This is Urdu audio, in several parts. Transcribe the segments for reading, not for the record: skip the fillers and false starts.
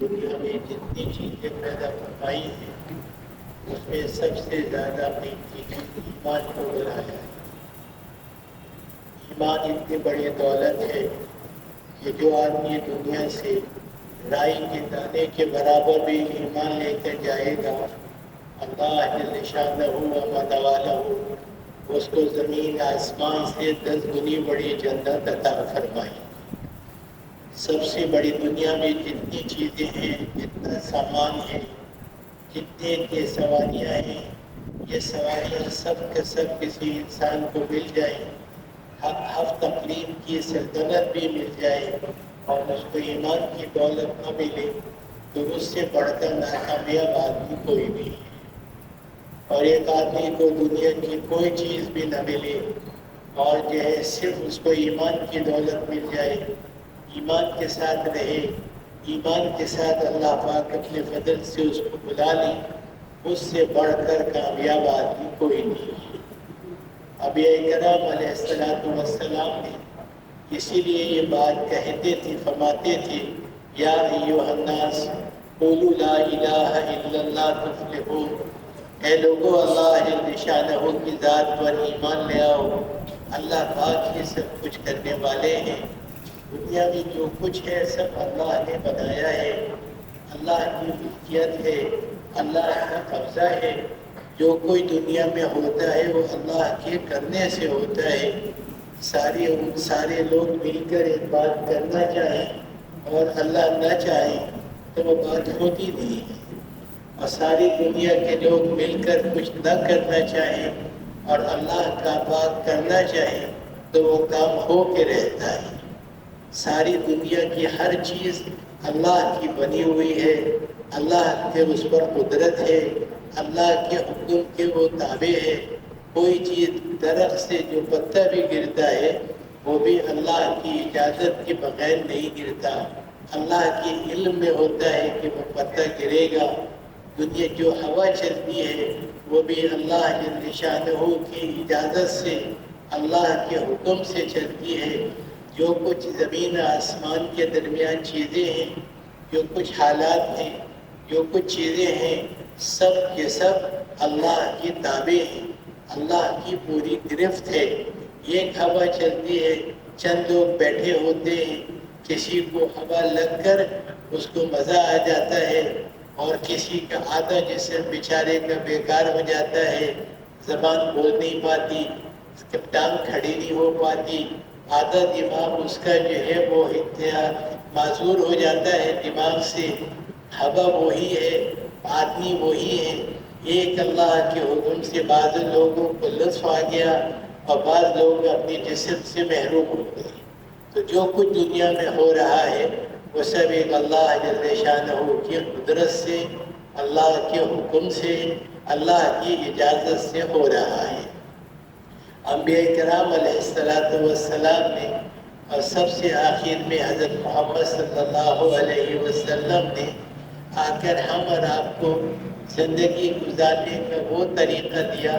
دنیا میں جتنی چیزیں پیدا فرمائی ہیں اس میں سب سے زیادہ قیمتی چیز ایمان کو بنایا ہے۔ ایمان اتنی بڑی دولت ہے کہ جو آدمی دنیا سے رائی کے دانے کے برابر بھی ایمان لے کر جائے گا، اللہ جل شانہ و متعالہ اس کو زمین آسمان سے 10 گنی بڑی جنت عطا فرمائی۔ سب سے بڑی دنیا میں جتنی چیزیں ہیں، جتنا سامان ہے، جتنے کے سواریاں ہیں، یہ سواریاں سب کے سب کسی انسان کو مل جائیں، حق تقلیم کی سلطنت بھی مل جائے اور اس کو ایمان کی دولت نہ ملے تو اس سے بڑھ کر ناکامیاب آدمی کوئی نہیں ہے۔ اور ایک آدمی کو دنیا کی کوئی چیز بھی نہ ملے اور جو ہے صرف اس کو ایمان کی دولت مل جائے، ایمان کے ساتھ رہے، ایمان کے ساتھ اللہ پاک اپنے فضل سے اس کو بلا لے، اس سے بڑھ کر کامیاب آدمی کوئی نہیں ہے۔ انبیاء کرام علیہ السلام نے اسی لیے یہ بات کہتے تھے، فرماتے تھے یا ایھا الناس قولوا لا الہ الا اللہ تفلحون، اے لوگو اللہ جل شانہ کی ذات پر ایمان لے آؤ، اللہ پاک ہی سب کچھ کرنے والے ہیں۔ دنیا میں جو کچھ ہے سب اللہ نے بنایا ہے، اللہ کی ملکیت ہے، اللہ کا قبضہ ہے۔ جو کوئی دنیا میں ہوتا ہے وہ اللہ کے کرنے سے ہوتا ہے۔ سارے لوگ مل کر ایک بات کرنا چاہیں اور اللہ نہ چاہیں تو وہ بات ہوتی نہیں ہے، اور ساری دنیا کے لوگ مل کر کچھ نہ کرنا چاہیں اور اللہ کا بات کرنا چاہیں تو وہ کام ہو کے رہتا ہے۔ ساری دنیا کی ہر چیز اللہ کی بنی ہوئی ہے، اللہ کے اس پر قدرت ہے، اللہ کے حکم کے وہ تابع ہے۔ کوئی چیز درخت سے جو پتا بھی گرتا ہے وہ بھی اللہ کی اجازت کے بغیر نہیں گرتا، اللہ کے علم میں ہوتا ہے کہ وہ پتا گرے گا۔ دنیا جو ہوا چلتی ہے وہ بھی اللہ جل شانہ کی اجازت سے، اللہ کے حکم سے چلتی ہے۔ جو کچھ زمین آسمان کے درمیان چیزیں ہیں، جو کچھ حالات ہیں، جو کچھ چیزیں ہیں، سب کے سب اللہ کی تابع ہیں، اللہ کی پوری گرفت ہے۔ ایک ہوا چلتی ہے، چند لوگ بیٹھے ہوتے ہیں، کسی کو ہوا لگ کر اس کو مزہ آ جاتا ہے اور کسی کا آدھا جسم بیچارے کا بیکار ہو جاتا ہے، زبان بول نہیں پاتی، ٹانگ کھڑی نہیں ہو پاتی، آدھا دماغ اس کا جو ہے وہ معذور ہو جاتا ہے دماغ سے۔ ہوا وہی ہے، آدمی وہی ہے، ایک اللہ کے حکم سے بعض لوگوں کو لطف آ گیا اور بعض لوگ اپنی جسم سے محروم ہو گئے۔ تو جو کچھ دنیا میں ہو رہا ہے وہ سب ایک اللہ جل شانہ کی قدرت سے، اللہ کے حکم سے، اللہ کی اجازت سے ہو رہا ہے۔ انبیاء کرام علیہ السلام نے اور سب سے آخر میں حضرت محمد صلی اللہ علیہ وسلم نے آ کر ہم اور آپ کو زندگی گزارنے کا وہ طریقہ دیا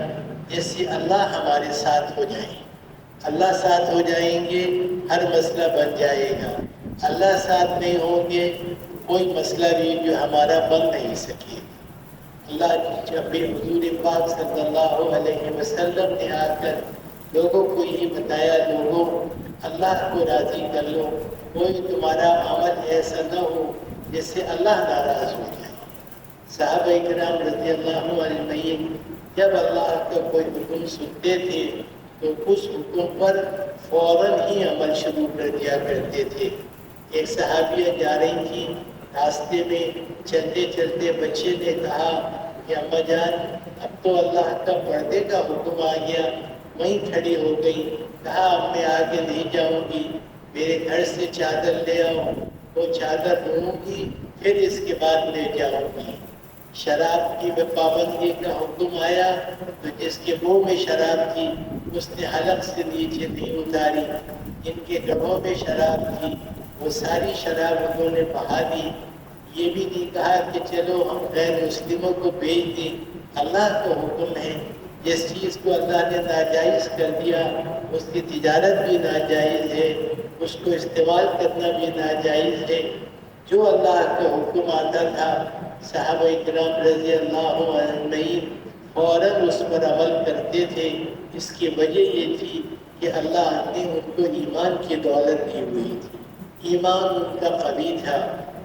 جس سے اللہ ہمارے ساتھ ہو جائیں۔ اللہ ساتھ ہو جائیں گے ہر مسئلہ بن جائے گا، اللہ ساتھ نہیں ہوں گے کوئی مسئلہ بھی جو ہمارا بن نہیں سکے گا۔ اللہ جب بھی حضور پاک صلی اللہ علیہ وسلم نے آ کر لوگوں کو یہ بتایا، لوگوں اللہ کو راضی کر لو، کوئی تمہارا عمل ایسا نہ ہو جس سے اللہ ناراض ہو جائے۔ صحابہ کرام رضی اللہ عنہم جب اللہ کا کوئی حکم سنتے تھے تو اس حکم پر فوراً ہی عمل شروع کر دیا کرتے تھے۔ ایک صحابیہ جا رہی تھی، راستے میں چلتے چلتے بچے نے کہا کہ اماں جان اب تو اللہ کا پردے کا حکم آ گیا۔ وہیں کھڑی ہو گئی، کہا اب میں آگے نہیں جاؤں گی، میرے گھر سے چادر لے آؤ، وہ چادر لوں گی پھر اس کے بعد لے جاؤں گی۔ شراب کی پابندی کا حکم آیا تو جس کے منہ میں شراب تھی اس نے حلق سے نیچے نہیں اتاری، جن کے گڑھوں میں شراب تھی وہ ساری شراب انہوں نے بہا دی۔ یہ بھی نہیں کہا کہ چلو ہم غیر مسلموں کو بھیج دیں، اللہ کا حکم ہے، جس چیز کو اللہ نے ناجائز کر دیا اس کی تجارت بھی ناجائز ہے، اس کو استعمال کرنا بھی ناجائز ہے۔ جو اللہ کا حکم آتا تھا صحابہ کرام رضی اللہ عنہم فوراً اس پر عمل کرتے تھے۔ اس کی وجہ یہ تھی کہ اللہ نے ان کو ایمان کی دولت دی ہوئی تھی، ایمان ان کا قوی تھا۔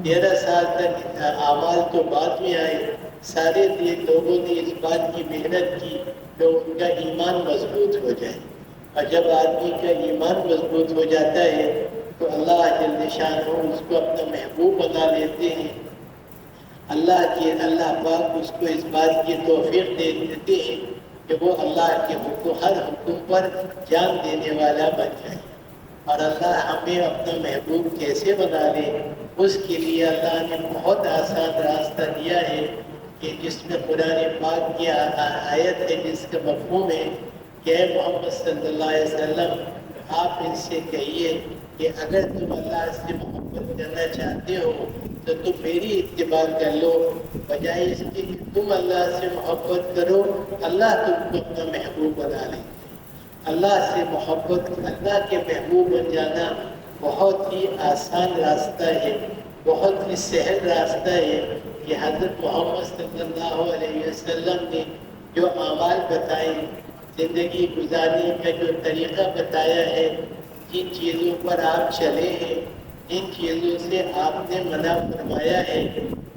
13 سال تک اعمال تو بعد میں آئے، سارے لوگوں نے اس بات کی محنت کی کہ ان کا ایمان مضبوط ہو جائے، اور جب آدمی کا ایمان مضبوط ہو جاتا ہے تو اللہ جل شانہ اس کو اپنا محبوب بنا لیتے ہیں۔ اللہ پاک اس کو اس بات کی توفیق دے دیتے ہیں کہ وہ اللہ کے ہر حکم پر جان دینے والا بن جائے۔ اور اللہ ہمیں اپنا محبوب کیسے بنا لے، اس کے لیے اللہ نے بہت آسان راستہ دیا ہے کہ جس میں قرآن پاک کی آیت ہے جس کا مفہوم ہے کہ اے محمد صلی اللہ علیہ وسلم آپ ان سے کہیے کہ اگر تم اللہ سے محبت کرنا چاہتے ہو تو تم میری اتباع کر لو، بجائے اس کے کہ تم اللہ سے محبت کرو اللہ تم کو اپنا محبوب بنا لے۔ اللہ سے محبت، اللہ کے محبوب بن جانا بہت ہی آسان راستہ ہے، بہت ہی سہل راستہ ہے کہ حضرت محمد صلی اللہ علیہ وسلم نے جو اعمال بتائے، زندگی گزارنے کا جو طریقہ بتایا ہے، جن چیزوں پر آپ چلے ہیں، جن چیزوں سے آپ نے منع فرمایا ہے،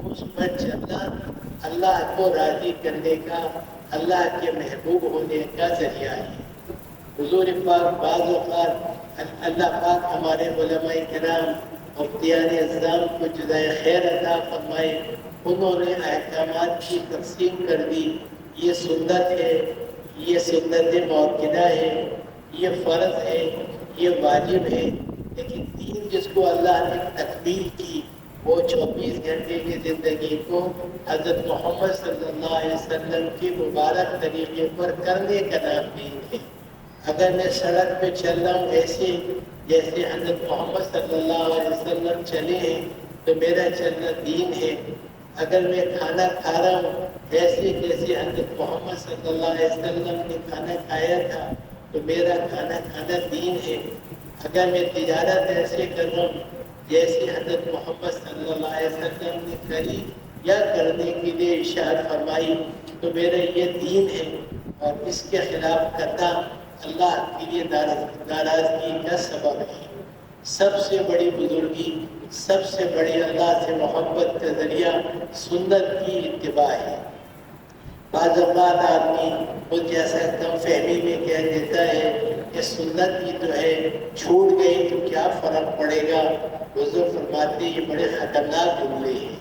اس پر چلنا اللہ کو راضی کرنے کا، اللہ کے محبوب ہونے کا ذریعہ ہے۔ حضور پاک بعض اوقات اللہ پاک ہمارے علماء کرام مفتیان اعظام کو جزائے خیر عطا فرمائے، انہوں نے احکامات کی تقسیم کر دی، یہ سنت ہے، یہ سنت موقدہ ہے، یہ فرض ہے، یہ واجب ہے۔ لیکن دین جس کو اللہ نے تکمیل کی وہ 24 گھنٹے کی زندگی کو حضرت محمد صلی اللہ علیہ وسلم کے مبارک طریقے پر کرنے کا نام دین ہے۔ اگر میں سڑک پہ چل رہا ہوں ایسے جیسے حضرت محمد صلی اللہ علیہ وسلم چلے ہیں تو میرا چلنا دین ہے۔ اگر میں کھانا کھا رہا ہوں ایسے جیسے حضرت محمد صلی اللہ علیہ وسلم نے کھانا کھایا تھا تو میرا کھانا کھانا دین ہے۔ اگر میں تجارت ایسے کر رہا ہوں جیسے حضرت محمد صلی اللہ علیہ وسلم نے کری یا کرنے کے لیے ارشاد فرمائی تو میرا یہ دین ہے، اور اس کے خلاف کرنا اللہ کے لیے ناراضگی کا سبب ہے۔ سب سے بڑی بزرگی، سب سے بڑی اللہ سے محبت کا ذریعہ سنت کی اتباع ہے۔ بعض اوقات آدمی خود جیسا کم فہمی میں کہہ دیتا ہے کہ سنت کی تو ہے، چھوٹ گئی تو کیا فرق پڑے گا۔ حضور فرماتے یہ بڑے خطرناک جملے ہیں۔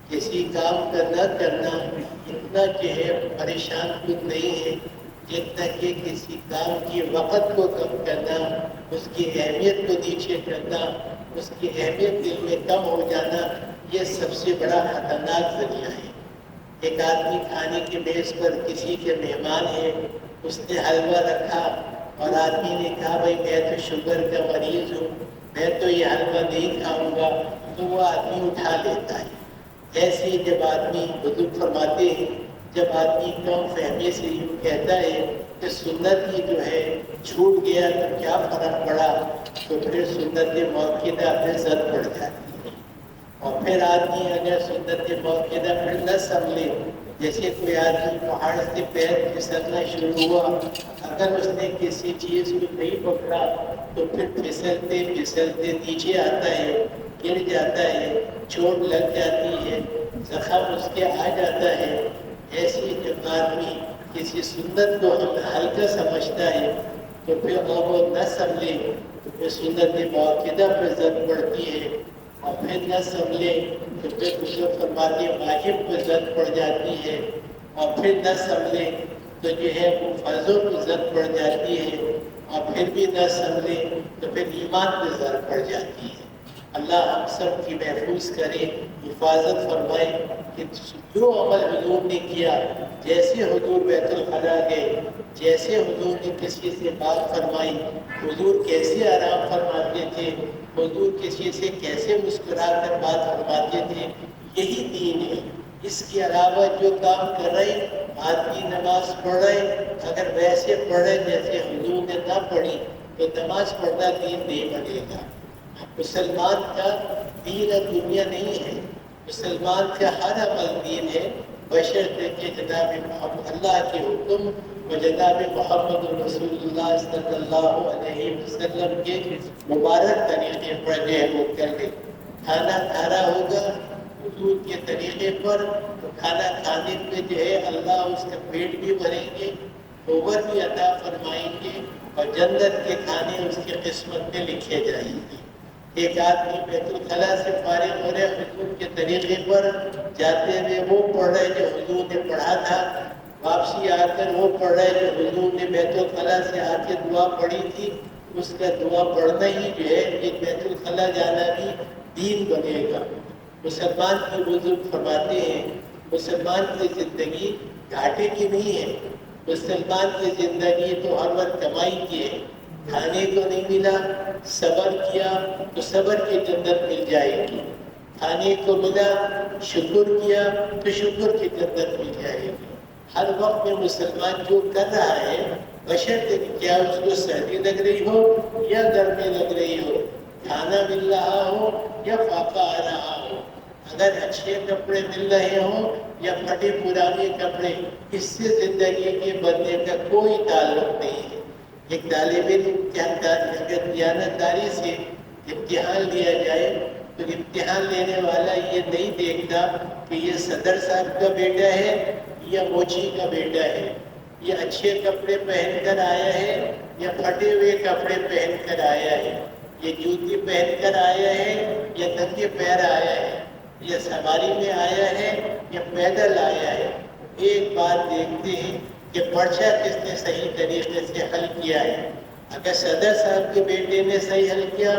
کسی کام کا نہ کرنا اتنا جو ہے پریشان کن نہیں ہے جتنا کہ کسی کام کی وقت کو کم کرنا، اس کی اہمیت کو نیچے کرنا، اس کی اہمیت دل میں کم ہو جانا، یہ سب سے بڑا خطرناک ذریعہ ہے۔ ایک آدمی کھانے کے میز پر کسی کے مہمان ہے، اس نے حلوہ رکھا اور آدمی نے کہا بھائی میں تو شوگر کا مریض ہوں، میں تو یہ حلوہ نہیں کھاؤں گا، تو وہ آدمی اٹھا لیتا ہے۔ ایسے ہی جب آدمی بزرگ فرماتے ہیں جب آدمی کم فہمی سے یوں کہتا ہے کہ سنت ہی جو ہے چھوٹ گیا تو کیا فرق پڑا، تو پھر سنت موقدہ اپنے زد پڑ جاتی ہے۔ اور پھر آدمی اگر سنت موقدہ پھر نہ سنبھلے، جیسے کوئی آدمی پہاڑ سے پیر پھسلنا شروع ہوا، اگر اس نے کسی چیز کو نہیں پکڑا تو پھر پھسلتے پھسلتے نیچے آتا ہے، گر جاتا ہے، چوٹ لگ جاتی ہے، زخم اس کے آ جاتا ہے۔ ایسی جب آدمی کسی سنت کو ہلکا سمجھتا ہے تو پھر وہ نہ سنبھلے تو پھر سنت موقدہ پر زد پڑتی ہے، اور پھر نہ سنبھلے تو پھر حضور فرماتے واجب پر زد پڑ جاتی ہے، اور پھر نہ سنبھلے تو جو ہے وہ فرضوں پر زد پڑ جاتی ہے، اور پھر بھی نہ سنبھلے تو پھر ایمان پر زد پڑ جاتی ہے۔ اللہ ہم سب کی محفوظ کرے، حفاظت فرمائے کہ جو عمل حضور نے کیا، جیسے حضور بیت الخلاء گئے، جیسے حضور نے کسی سے بات فرمائی، حضور کیسے آرام فرماتے تھے، حضور کسی سے کیسے مسکرا کر بات فرماتے تھے، یہی دین ہے۔ اس کے علاوہ جو کام کر رہے آدمی نماز پڑھ رہے، اگر ویسے پڑھے جیسے حضور نے نہ پڑھی تو نماز پڑھنا دین نہیں بنے گا۔ مسلمان کا دین دنیا نہیں ہے، مسلمان کا ہر عمل دین ہے، بشرطے کہ جناب محمد اللہ کے حکم و جناب محمد رسول اللہ صلی اللہ علیہ وسلم کے مبارک طریقے پر جو ہے وہ کر لے۔ کھانا کھانا ہوگا حضور کے طریقے پر، تو کھانا کھانے پہ جو ہے اللہ اس کا پیٹ بھی بھریں گے، اوبر بھی عطا فرمائیں گے، اور جنت کے کھانے اس کی قسمت میں لکھے جائیں گے۔ ایک آدمی بیت الخلا سے فارغ ہو رہے حضور کے طریقے پر جاتے ہوئے وہ پڑھ رہے جو حضور نے پڑھا تھا، واپسی آ کر وہ پڑھ رہے جو حضور نے بیت الخلا سے آ کے دعا پڑھی تھی، اس کا دعا پڑھنا ہی جو ہے یہ بیت الخلا جانا بھی دین بنے گا۔ مسلمان کے بزرگ فرماتے ہیں مسلمان کی زندگی گھاٹے کی نہیں ہے، مسلمان کی زندگی تو ہر وقت کمائی کی ہے۔ کھانے کو نہیں ملا، صبر کیا تو صبر کی جنت مل جائے گی، کھانے کو ملا شکر کیا تو شکر کی جنت مل جائے گی۔ ہر وقت میں مسلمان جو کر رہا ہے بشرطے کہ کیا اس کو سردی لگ رہی ہو یا گرمی لگ رہی ہو، کھانا مل رہا ہو یا فاقہ آ رہا ہو، اگر اچھے کپڑے مل رہے ہوں یا پھٹے پرانے کپڑے، اس سے زندگی کے بدلنے کا کوئی تعلق نہیں ہے۔ ایک طالب علم اگر دیانتداری سے امتحان لیا جائے تو امتحان لینے والا یہ نہیں دیکھتا کہ یہ صدر صاحب کا بیٹا ہے یا موچی کا بیٹا ہے، یہ اچھے کپڑے پہن کر آیا ہے یا پھٹے ہوئے کپڑے پہن کر آیا ہے، یہ جوتی پہن کر آیا ہے یا ننگے پیر آیا ہے، یہ سواری میں آیا ہے یا پیدل آیا ہے۔ ایک بات دیکھتے ہیں کہ پرچہ کس نے صحیح طریقے سے حل کیا ہے۔ اگر صدر صاحب کے بیٹے نے صحیح حل کیا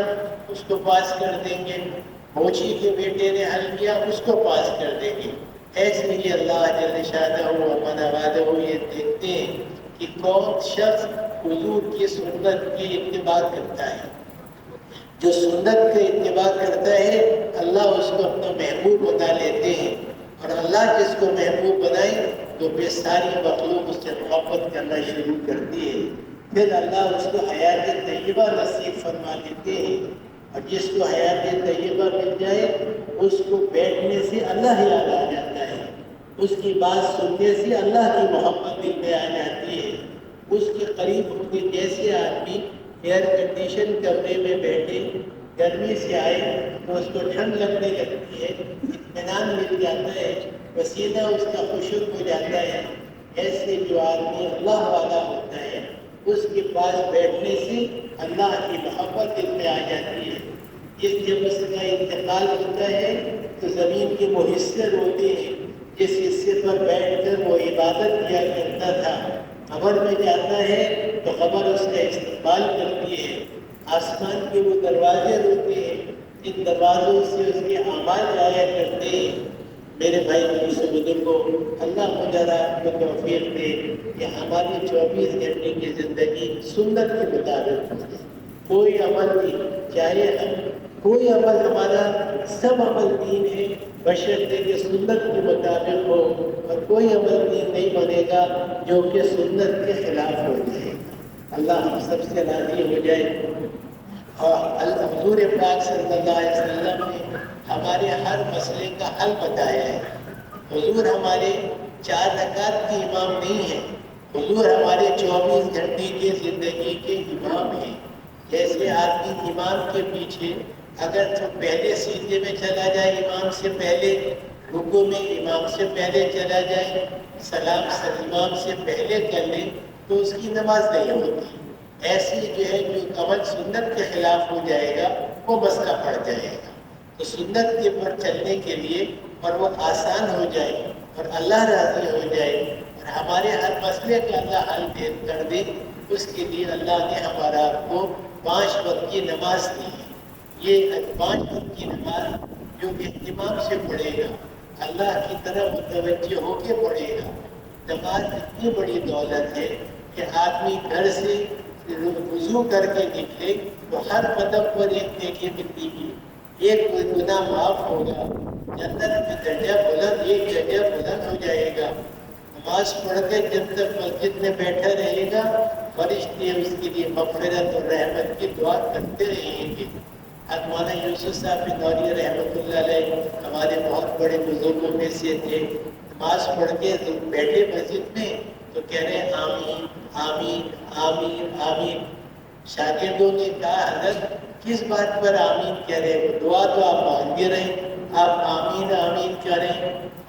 اس کو پاس کر دیں گے، موچی کے بیٹے نے حل کیا اس کو پاس کر دیں گے۔ ایسے ہی اللہ جل شانہ و من وعدہ یہ دیکھتے ہیں کہ کون شخص حضور کی سنت کی اتباع کرتا ہے۔ جو سنت کا اتباع کرتا ہے اللہ اس کو اپنا محبوب بنا لیتے ہیں، اور اللہ جس کو محبوب بنائے تو بے ساری مخلوق اس سے محبت کرنا شروع کرتی ہے۔ پھر اللہ اس کو حیات طیبہ نصیب فرما لیتے ہیں، اور جس کو حیات طیبہ مل جائے اس کو بیٹھنے سے اللہ یاد آ جاتا ہے، اس کی بات سننے سے اللہ کی محبت دل میں آ جاتی ہے۔ اس کے قریب ہونے جیسے آدمی ایئر کنڈیشن کمرے میں بیٹھے گرمی سے آئے تو اس کو ٹھنڈ لگنے لگتی ہے، اطمینان مل جاتا ہے، پسینہ اس کا خشک ہو جاتا ہے۔ ایسے جو آدمی اللہ والا ہوتا ہے اس کے پاس بیٹھنے سے اللہ کی محبت دل میں آ جاتی ہے۔ جب اس کا انتقال ہوتا ہے تو زمین کے وہ حصے روتے ہیں جس حصے پر بیٹھ کر وہ عبادت کیا کرتا تھا۔ قبر میں جاتا ہے تو قبر اس کا استقبال کرتی ہے۔ آسمان کے وہ دروازے روتے ہیں جن دروازوں سے اس کے اعمال آیا کرتے ہیں۔ میرے بھائی سے بزرگوں، اللہ مجھے کو توفیق دے کہ ہماری 24 گھنٹے کی زندگی سنت کے مطابق ہو جائے۔ کوئی عمل نہیں، چاہے کوئی عمل ہمارا سب عمل دین ہے بشرطے کہ سنت کے مطابق ہو، اور کوئی عمل دین نہیں بنے گا جو کہ سنت کے خلاف ہو جائے گا۔ اللہ ہم سب سے راضی ہو جائے۔ اور حضور پاک صلی اللہ علیہ وسلم نے ہمارے ہر مسئلے کا حل بتایا ہے۔ حضور ہمارے 4 رکعت کے امام نہیں ہیں، حضور ہمارے 24 گھنٹے کی زندگی کے امام ہیں۔ جیسے آدمی امام کے پیچھے اگر تو پہلے سجدے میں چلا جائے، امام سے پہلے رکوع میں امام سے پہلے چلا جائے، سلام امام سے پہلے کر لے تو اس کی نماز نہیں ہوتی۔ ایسی جو ہے جو عمل سنت کے خلاف ہو جائے گا وہ مسئلہ پڑ جائے گا۔ تو سنت کے پر چلنے کے لیے اور وہ آسان ہو جائے اور اللہ راضی ہو جائے اور ہمارے ہر مسئلے کا اللہ حل کر دے، اس کے لیے اللہ نے ہمارا آپ کو 5 وقت کی نماز دی ہے۔ یہ 5 وقت کی نماز جو اہتمام سے پڑھے گا، اللہ کی طرف متوجہ ہو کے پڑھے گا۔ نماز اتنی بڑی دولت ہے کہ آدمی گھر سے وضو کر کے نکلے تو ہر قدم پر ایک نیکی ملتی ہے، ایک گناہ معاف ہوگا، جنت میں درجہ بلند، ایک درجہ بلند ہو جائے گا۔ نماز پڑھ کے جب تک مسجد میں بیٹھا رہے گا فرشتے اس کے لیے مغفرت اور رحمت کی دعا کرتے رہیں گے۔ مولانا یوسف صاحب بنوری رحمۃ اللہ علیہ ہمارے بہت بڑے بزرگوں میں سے تھے. نماز پڑھ کے بیٹھے مسجد میں تو کہہ رہے ہیں آمین آمین آمین آمین. شاگردوں نے کہا حضرت کس بات پر آمین کہہ رہے ہیں؟ دعا تو آپ مانگے رہے, آپ آمین آمین کریں.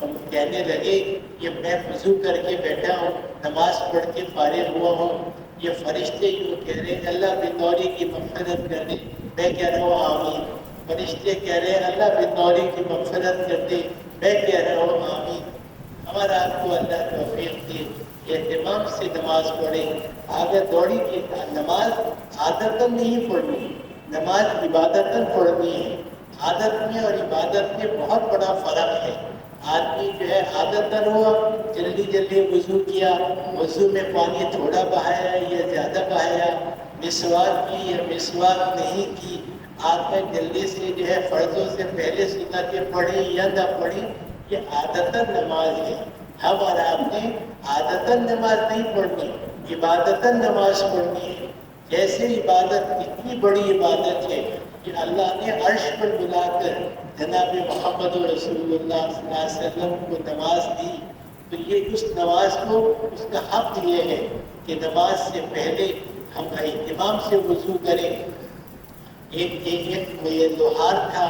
ہم کہنے لگے کہ میں وضو کر کے بیٹھا ہوں, نماز پڑھ کے فارغ ہوا ہوں, یہ فرشتے یوں کہہ رہے ہیں اللہ بنوری کی مغفرت کر دے, میں کہہ رہا ہوں آمین. فرشتے کہہ رہے ہیں اللہ بنوری کی مغفرت کر دے, میں کہہ رہا ہوں آمین. ہمارا آپ کو اللہ توفیق دے, اہتمام سے نماز پڑھیں. آگے دوڑی کی نماز عادتاً نہیں پڑھنی, نماز عبادتاً پڑھنی ہے. عادت میں اور عبادت میں بہت بڑا فرق ہے. آدمی جو ہے عادتاً ہوا جلدی جلدی وضو کیا, وضو میں پانی تھوڑا بہایا یا زیادہ بہایا, مسواک کی یا مسواک نہیں کی, آپ میں جلدی سے جو ہے فرضوں سے پہلے سنتیں پڑھی یا نہ پڑھی, یہ عادتاً نماز ہے. ہم اور آپ نے عادتاً نماز نہیں پڑھنی, عبادتاً نماز پڑھنی ہے. جیسے عبادت اتنی بڑی عبادت ہے کہ اللہ نے عرش پر بلا کر جناب محمد رسول اللہ صلی اللہ علیہ وسلم کو نماز دی, تو یہ اس نماز کو اس کا حق یہ ہے کہ نماز سے پہلے ہم اہتمام سے وضو کریں. ایک لوہار تھا,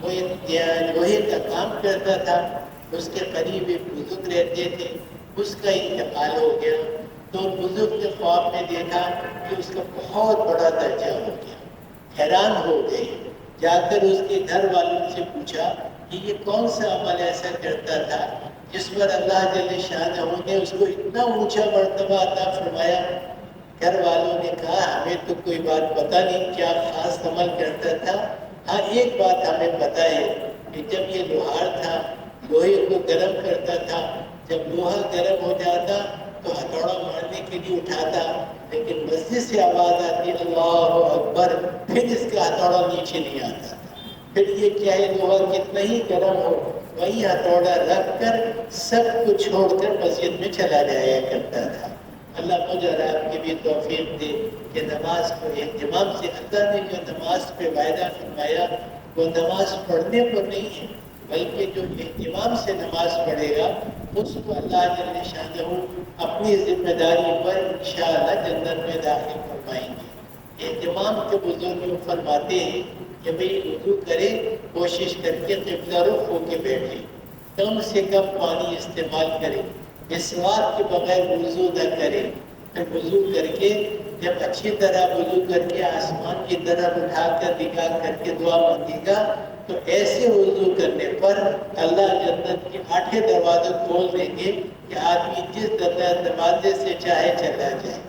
وہ لوہے کا کام کرتا تھا, اس کے قریب ایک بزرگ رہتے تھے, اس کا انتقال ہو گیا. تو بزرگ کے خواب میں دیکھا کہ اس کا بہت بڑا درجہ ہو گیا, حیران ہو گئے. جا کر اس کے گھر والوں سے پوچھا کہ یہ کون سا عمل ایسا کرتا تھا جس پر اللہ جل شانہ نے اس کو اتنا اونچا مرتبہ عطا فرمایا. گھر والوں نے کہا ہمیں تو کوئی بات پتہ نہیں کیا خاص عمل کرتا تھا, ہاں ایک بات ہمیں پتہ ہے کہ جب یہ لوہار تھا لوہے کو گرم کرتا تھا, جب لوہا گرم ہو جاتا تو ہتھوڑا مارنے کے لیے اٹھاتا, لیکن مسجد سے آواز آتی اللہ اکبر, پھر اس کا ہتھوڑا نیچے نہیں آتا تھا. پھر یہ کیا ہے, لوہا کتنا ہی گرم ہو وہیں ہتھوڑا رکھ کر سب کو چھوڑ کر مسجد میں چلا جایا کرتا تھا. اللہ مجھے اور آپ کی بھی توفیق دے کہ نماز کو اہتمام سے, اللہ نے جو نماز پہ وعدہ فرمایا وہ نماز پڑھنے پر نہیں ہے بلکہ جو اہتمام سے نماز پڑھے گا اس کو اللہ جل شانہ اپنی ذمہ داری پر انشاءاللہ جنت میں داخل فرمائیں گے. اہتمام کے بزرگ فرماتے ہیں کہ بھئی وضو کرے, کوشش کر کے قبلہ رخ ہو کے بیٹھے, کم سے کم پانی استعمال کرے, مسواک کے بغیر وضو نہ کرے. پھر وضو کر کے جب اچھی طرح وضو کر کے آسمان کی طرف اٹھا کر نگاہ کر کے دعا مانگے گا تو ایسے وضو کرنے پر اللہ جنت کے 8 دروازے کھول دیں گے کہ آدمی جس دروازے سے چاہے چلا جائے.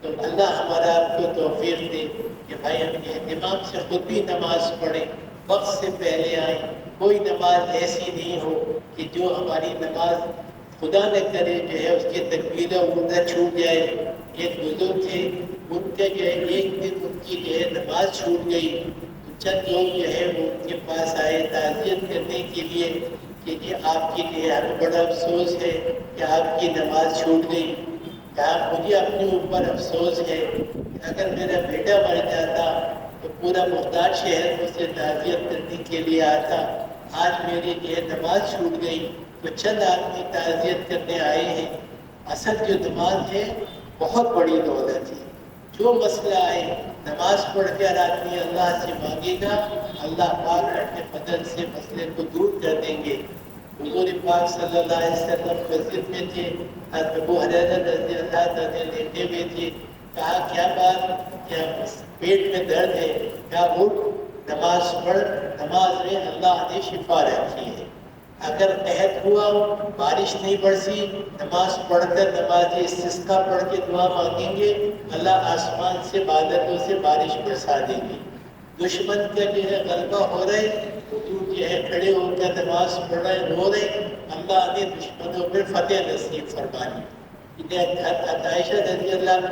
تو اللہ ہمارا آپ کو توفیق دے کہ بھائی ہم اہتمام سے خود بھی نماز پڑھیں, وقت سے پہلے آئیں. کوئی نماز ایسی نہیں ہو کہ جو ہماری نماز خدا نہ کرے جو ہے اس کی تکبیرہ اوردہ چھوٹ جائے. ایک بزرگ تھے, ان کا جو ہے ایک دن ان کی جو ہے نماز چھوٹ گئی. چند لوگ جو ہے وہ ان کے پاس آئے تعزیت کرنے کے لیے کہ یہ آپ کے لیے ہمیں بڑا افسوس ہے کہ آپ کی نماز چھوٹ گئی. کہا مجھے اپنے اوپر افسوس ہے کہ اگر میرا بیٹا مر جاتا تو پورا محتاج شہر مجھ سے تعزیت کرنے کے لیے آتا. آج میری جو ہے نماز چھوٹ گئی تو چند آدمی تعزیت کرنے آئے ہیں. اصل جو نماز ہے بہت بڑی دولت ہے. جو مسئلہ ہے نماز پڑھ کر آدمی اللہ سے مانگے گا, اللہ پاک اپنے فضل سے مسئلے کو دور کر دیں گے. حضور پاک صلی اللہ علیہ وسلم مسجد میں تھے, ابو ہریرہ رضی اللہ عنہ لیٹے ہوئے تھے. کہا کیا بات, کیا پیٹ میں درد ہے؟ کہا اٹھ نماز پڑھ, نماز میں اللہ نے شفا رکھی ہے. اگر قحط ہوا, بارش نہیں برسی, نماز پڑھ کر نماز استسقا پڑھ کے دعا مانگیں گے, اللہ آسمان سے بادلوں سے بارش برسا دیں گے. دشمن کا جو ہے غلبہ ہو رہے, حضور جو ہے کھڑے ہو کر نماز پڑھ رہے, رو رہے, اللہ نے دشمنوں پر فتح نصیب فرمانی. عائشہ رضی اللہ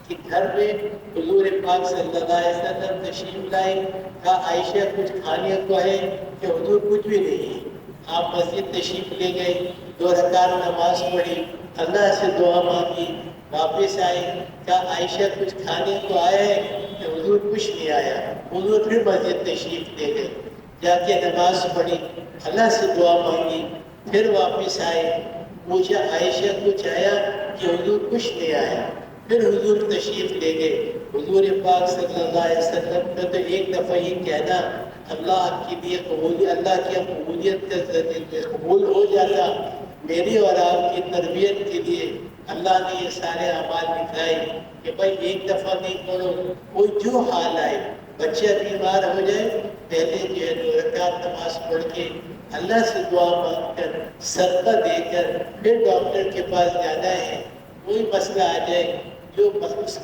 کہ گھر میں حضور پاک صلی اللہ علیہ وسلم تشریف لائے. کہا عائشہ کچھ کھانے کو ہے کہ حضور کچھ بھی نہیں ہے. آپ مسجد تشریف لے گئے, 2 رکعت نماز پڑھی, اللہ سے دعا مانگی, واپس آئے. کہا عائشہ کچھ کھانے کو آئے ہے کہ حضور کچھ نہیں آیا. حضور پھر مسجد تشریف لے گئے, جا کے نماز پڑھی, اللہ سے دعا مانگی, پھر واپس آئے. پوچھا عائشہ کچھ آیا کہ حضور کچھ نہیں آیا. پھر حضور تشریف لے گئے. حضور پاک صلی اللہ علیہ وسلم نے تو ایک دفعہ یہ کہنا اللہ کے لیے قبول, اللہ کی قبولیت کا قبول ہو جاتا. میری اور آپ کی تربیت کے لیے اللہ نے یہ سارے اعمال دکھائے کہ بھائی ایک دفعہ نہیں پڑھو, کوئی جو حال آئے, بچہ بیمار ہو جائے پہلے جو ہے 2 رکعت نماز پڑھ کے اللہ سے دعا مانگ کر صدقہ دے کر پھر ڈاکٹر کے پاس جانا ہے. کوئی مسئلہ آ جائے, جو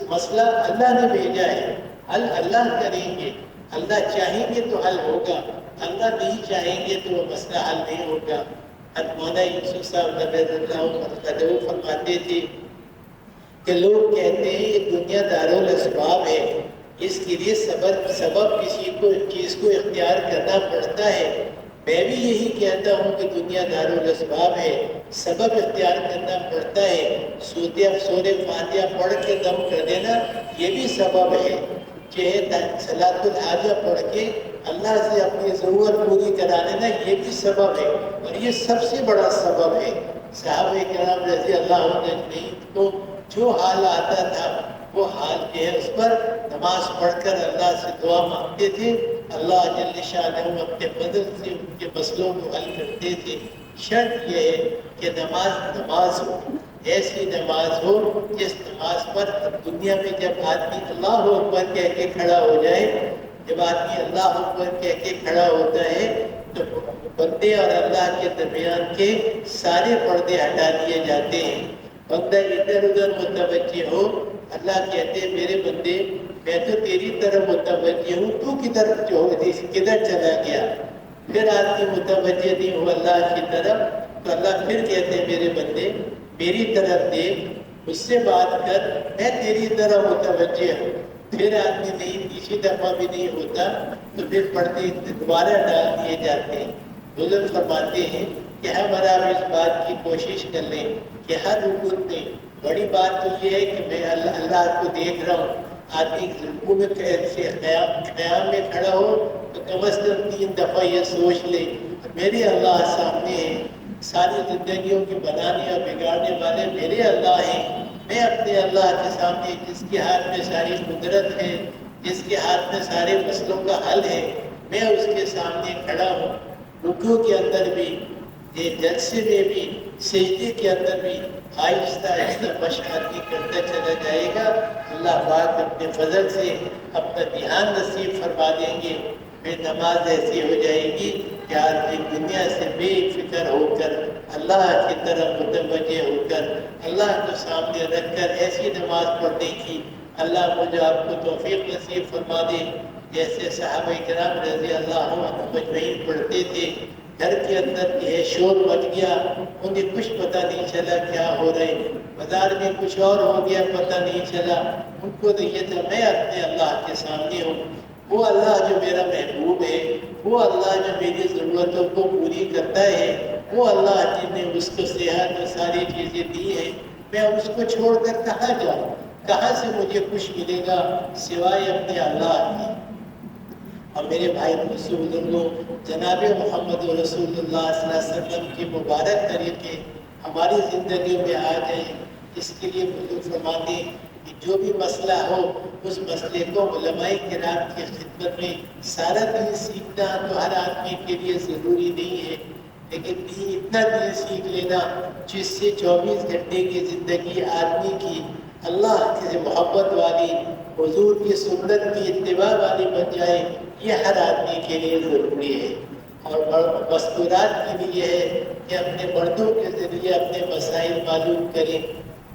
مسئلہ اللہ نے بھیجا ہے حل اللہ کریں گے. اللہ چاہیں گے تو حل ہوگا, اللہ نہیں چاہیں گے تو وہ مسئلہ حل نہیں ہوگا. مولانا یوسف صاحب نبی اللہ فرماتے تھے کہ لوگ کہتے ہیں یہ دنیا دارالاسباب ہے, اس کے لیے سبب کسی کو چیز کو اختیار کرنا پڑتا ہے. میں بھی یہی کہتا ہوں کہ دنیا دارالاسباب ہے, سبب اختیار کرنا پڑتا ہے. سورہ فاتحہ پڑھ کے دم کر دینا یہ بھی سبب ہے. صلاۃ الحاجہ پڑھ کے اللہ سے اپنی ضرورت پوری کرا لینا یہ بھی سبب ہے, اور یہ سب سے بڑا سبب ہے. صحابہ کرام رضی اللہ عنہ کو جو حال آتا تھا وہ حال جو ہے اس پر نماز پڑھ کر اللہ سے دعا مانگتے تھے. اللہ جل شانہ اپنے فضل سے ان کے مسئلوں کو حل کرتے تھے. شرط یہ ہے کہ نماز ہو, ایسی نماز ہو جس نماز پر دنیا میں جب آدمی اللہ اکبر کہہ کے کھڑا ہو جائے, جب آدمی اللہ اکبر کہہ کے کھڑا ہوتا ہے تو بندے اور اللہ کے درمیان کے سارے پردے ہٹا دیے جاتے ہیں. بندہ ادھر ادھر متوجہ ہو, اللہ کہتے ہیں میرے بندے میں تو تیری طرف متوجہ ہوں, تو کدھر چلا گیا. پھر آدمی متوجہ نہیں ہو اللہ کی طرف تو اللہ پھر کہتے ہیں میرے بندے میری طرف دیکھ, مجھ سے بات کر, میں تیری طرف متوجہ ہوں. پھر آدمی نہیں, تیسری دفعہ بھی نہیں ہوتا تو پھر پردے دوبارہ ڈال دیے جاتے ہیں. بزرگ فرماتے ہیں کہ ہم آپ اس بات کی کوشش کر لیں کہ ہر رکوع میں, بڑی بات تو یہ ہے کہ میں اللہ کو دیکھ رہا ہوں. آدمی رکوع میں قیام میں کھڑا ہو تو کم از کم 3 دفعہ یہ سوچ لے میرے اللہ سامنے ہے. ساری زندگیوں کی بنانے اور بگاڑنے والے میرے اللہ ہیں. میں اپنے اللہ کے سامنے, جس کے ہاتھ میں ساری قدرت ہے, جس کے ہاتھ میں سارے مسئلوں کا حل ہے, میں اس کے سامنے کھڑا ہوں. رکوع کے اندر بھی, جلسے میں بھی, سجدے کے اندر بھی آہستہ آہستہ مشق آدمی کرتا چلا جائے گا. اللہ پاک اپنے فضل سے اپنا دھیان نصیب فرما دیں گے. پھر نماز ایسی ہو جائے گی کہ آدمی دنیا سے بے فکر ہو کر اللہ کی طرف متوجہ ہو کر اللہ کو سامنے رکھ کر ایسی نماز پڑھنے کی اللہ مجھے آپ کو توفیق نصیب فرما دے جیسے صحابہ کرام رضی اللہ عنہ مجمعین پڑھتے تھے. گھر کے اندر یہ شور مچ گیا, انہیں کچھ پتہ نہیں چلا کیا ہو رہے, بازار میں کچھ اور ہو گیا پتہ نہیں چلا. ان کو تو یہ تھا میں اپنے اللہ کے سامنے ہوں. وہ اللہ جو میرا محبوب ہے, وہ اللہ جو میری ضرورتوں کو پوری کرتا ہے, وہ اللہ جن نے اس کو صحت اور ساری چیزیں دی ہیں, میں اس کو چھوڑ کر کہاں جاؤں, کہاں سے مجھے کچھ ملے گا سوائے اپنے اللہ کی. اور میرے بھائی بزرگوں, جناب محمد رسول اللہ صلی اللہ علیہ وسلم کی مبارک طریقے ہماری زندگیوں میں آ گئے. اس کے لیے بزرگ فرماتے ہیں کہ جو بھی مسئلہ ہو اس مسئلے کو علماء کرام کی خدمت میں سارا دین سیکھنا تو ہر آدمی کے لیے ضروری نہیں ہے, لیکن اتنا دین سیکھ لینا جس سے 24 گھنٹے کی زندگی آدمی کی اللہ کی محبت والی, حضور کی سنت کی اتباع والی بن جائے, یہ ہر آدمی کے لیے ضروری ہے. اور مستورات کے لیے ہے کہ اپنے مردوں کے ذریعے اپنے مسائل معلوم کریں,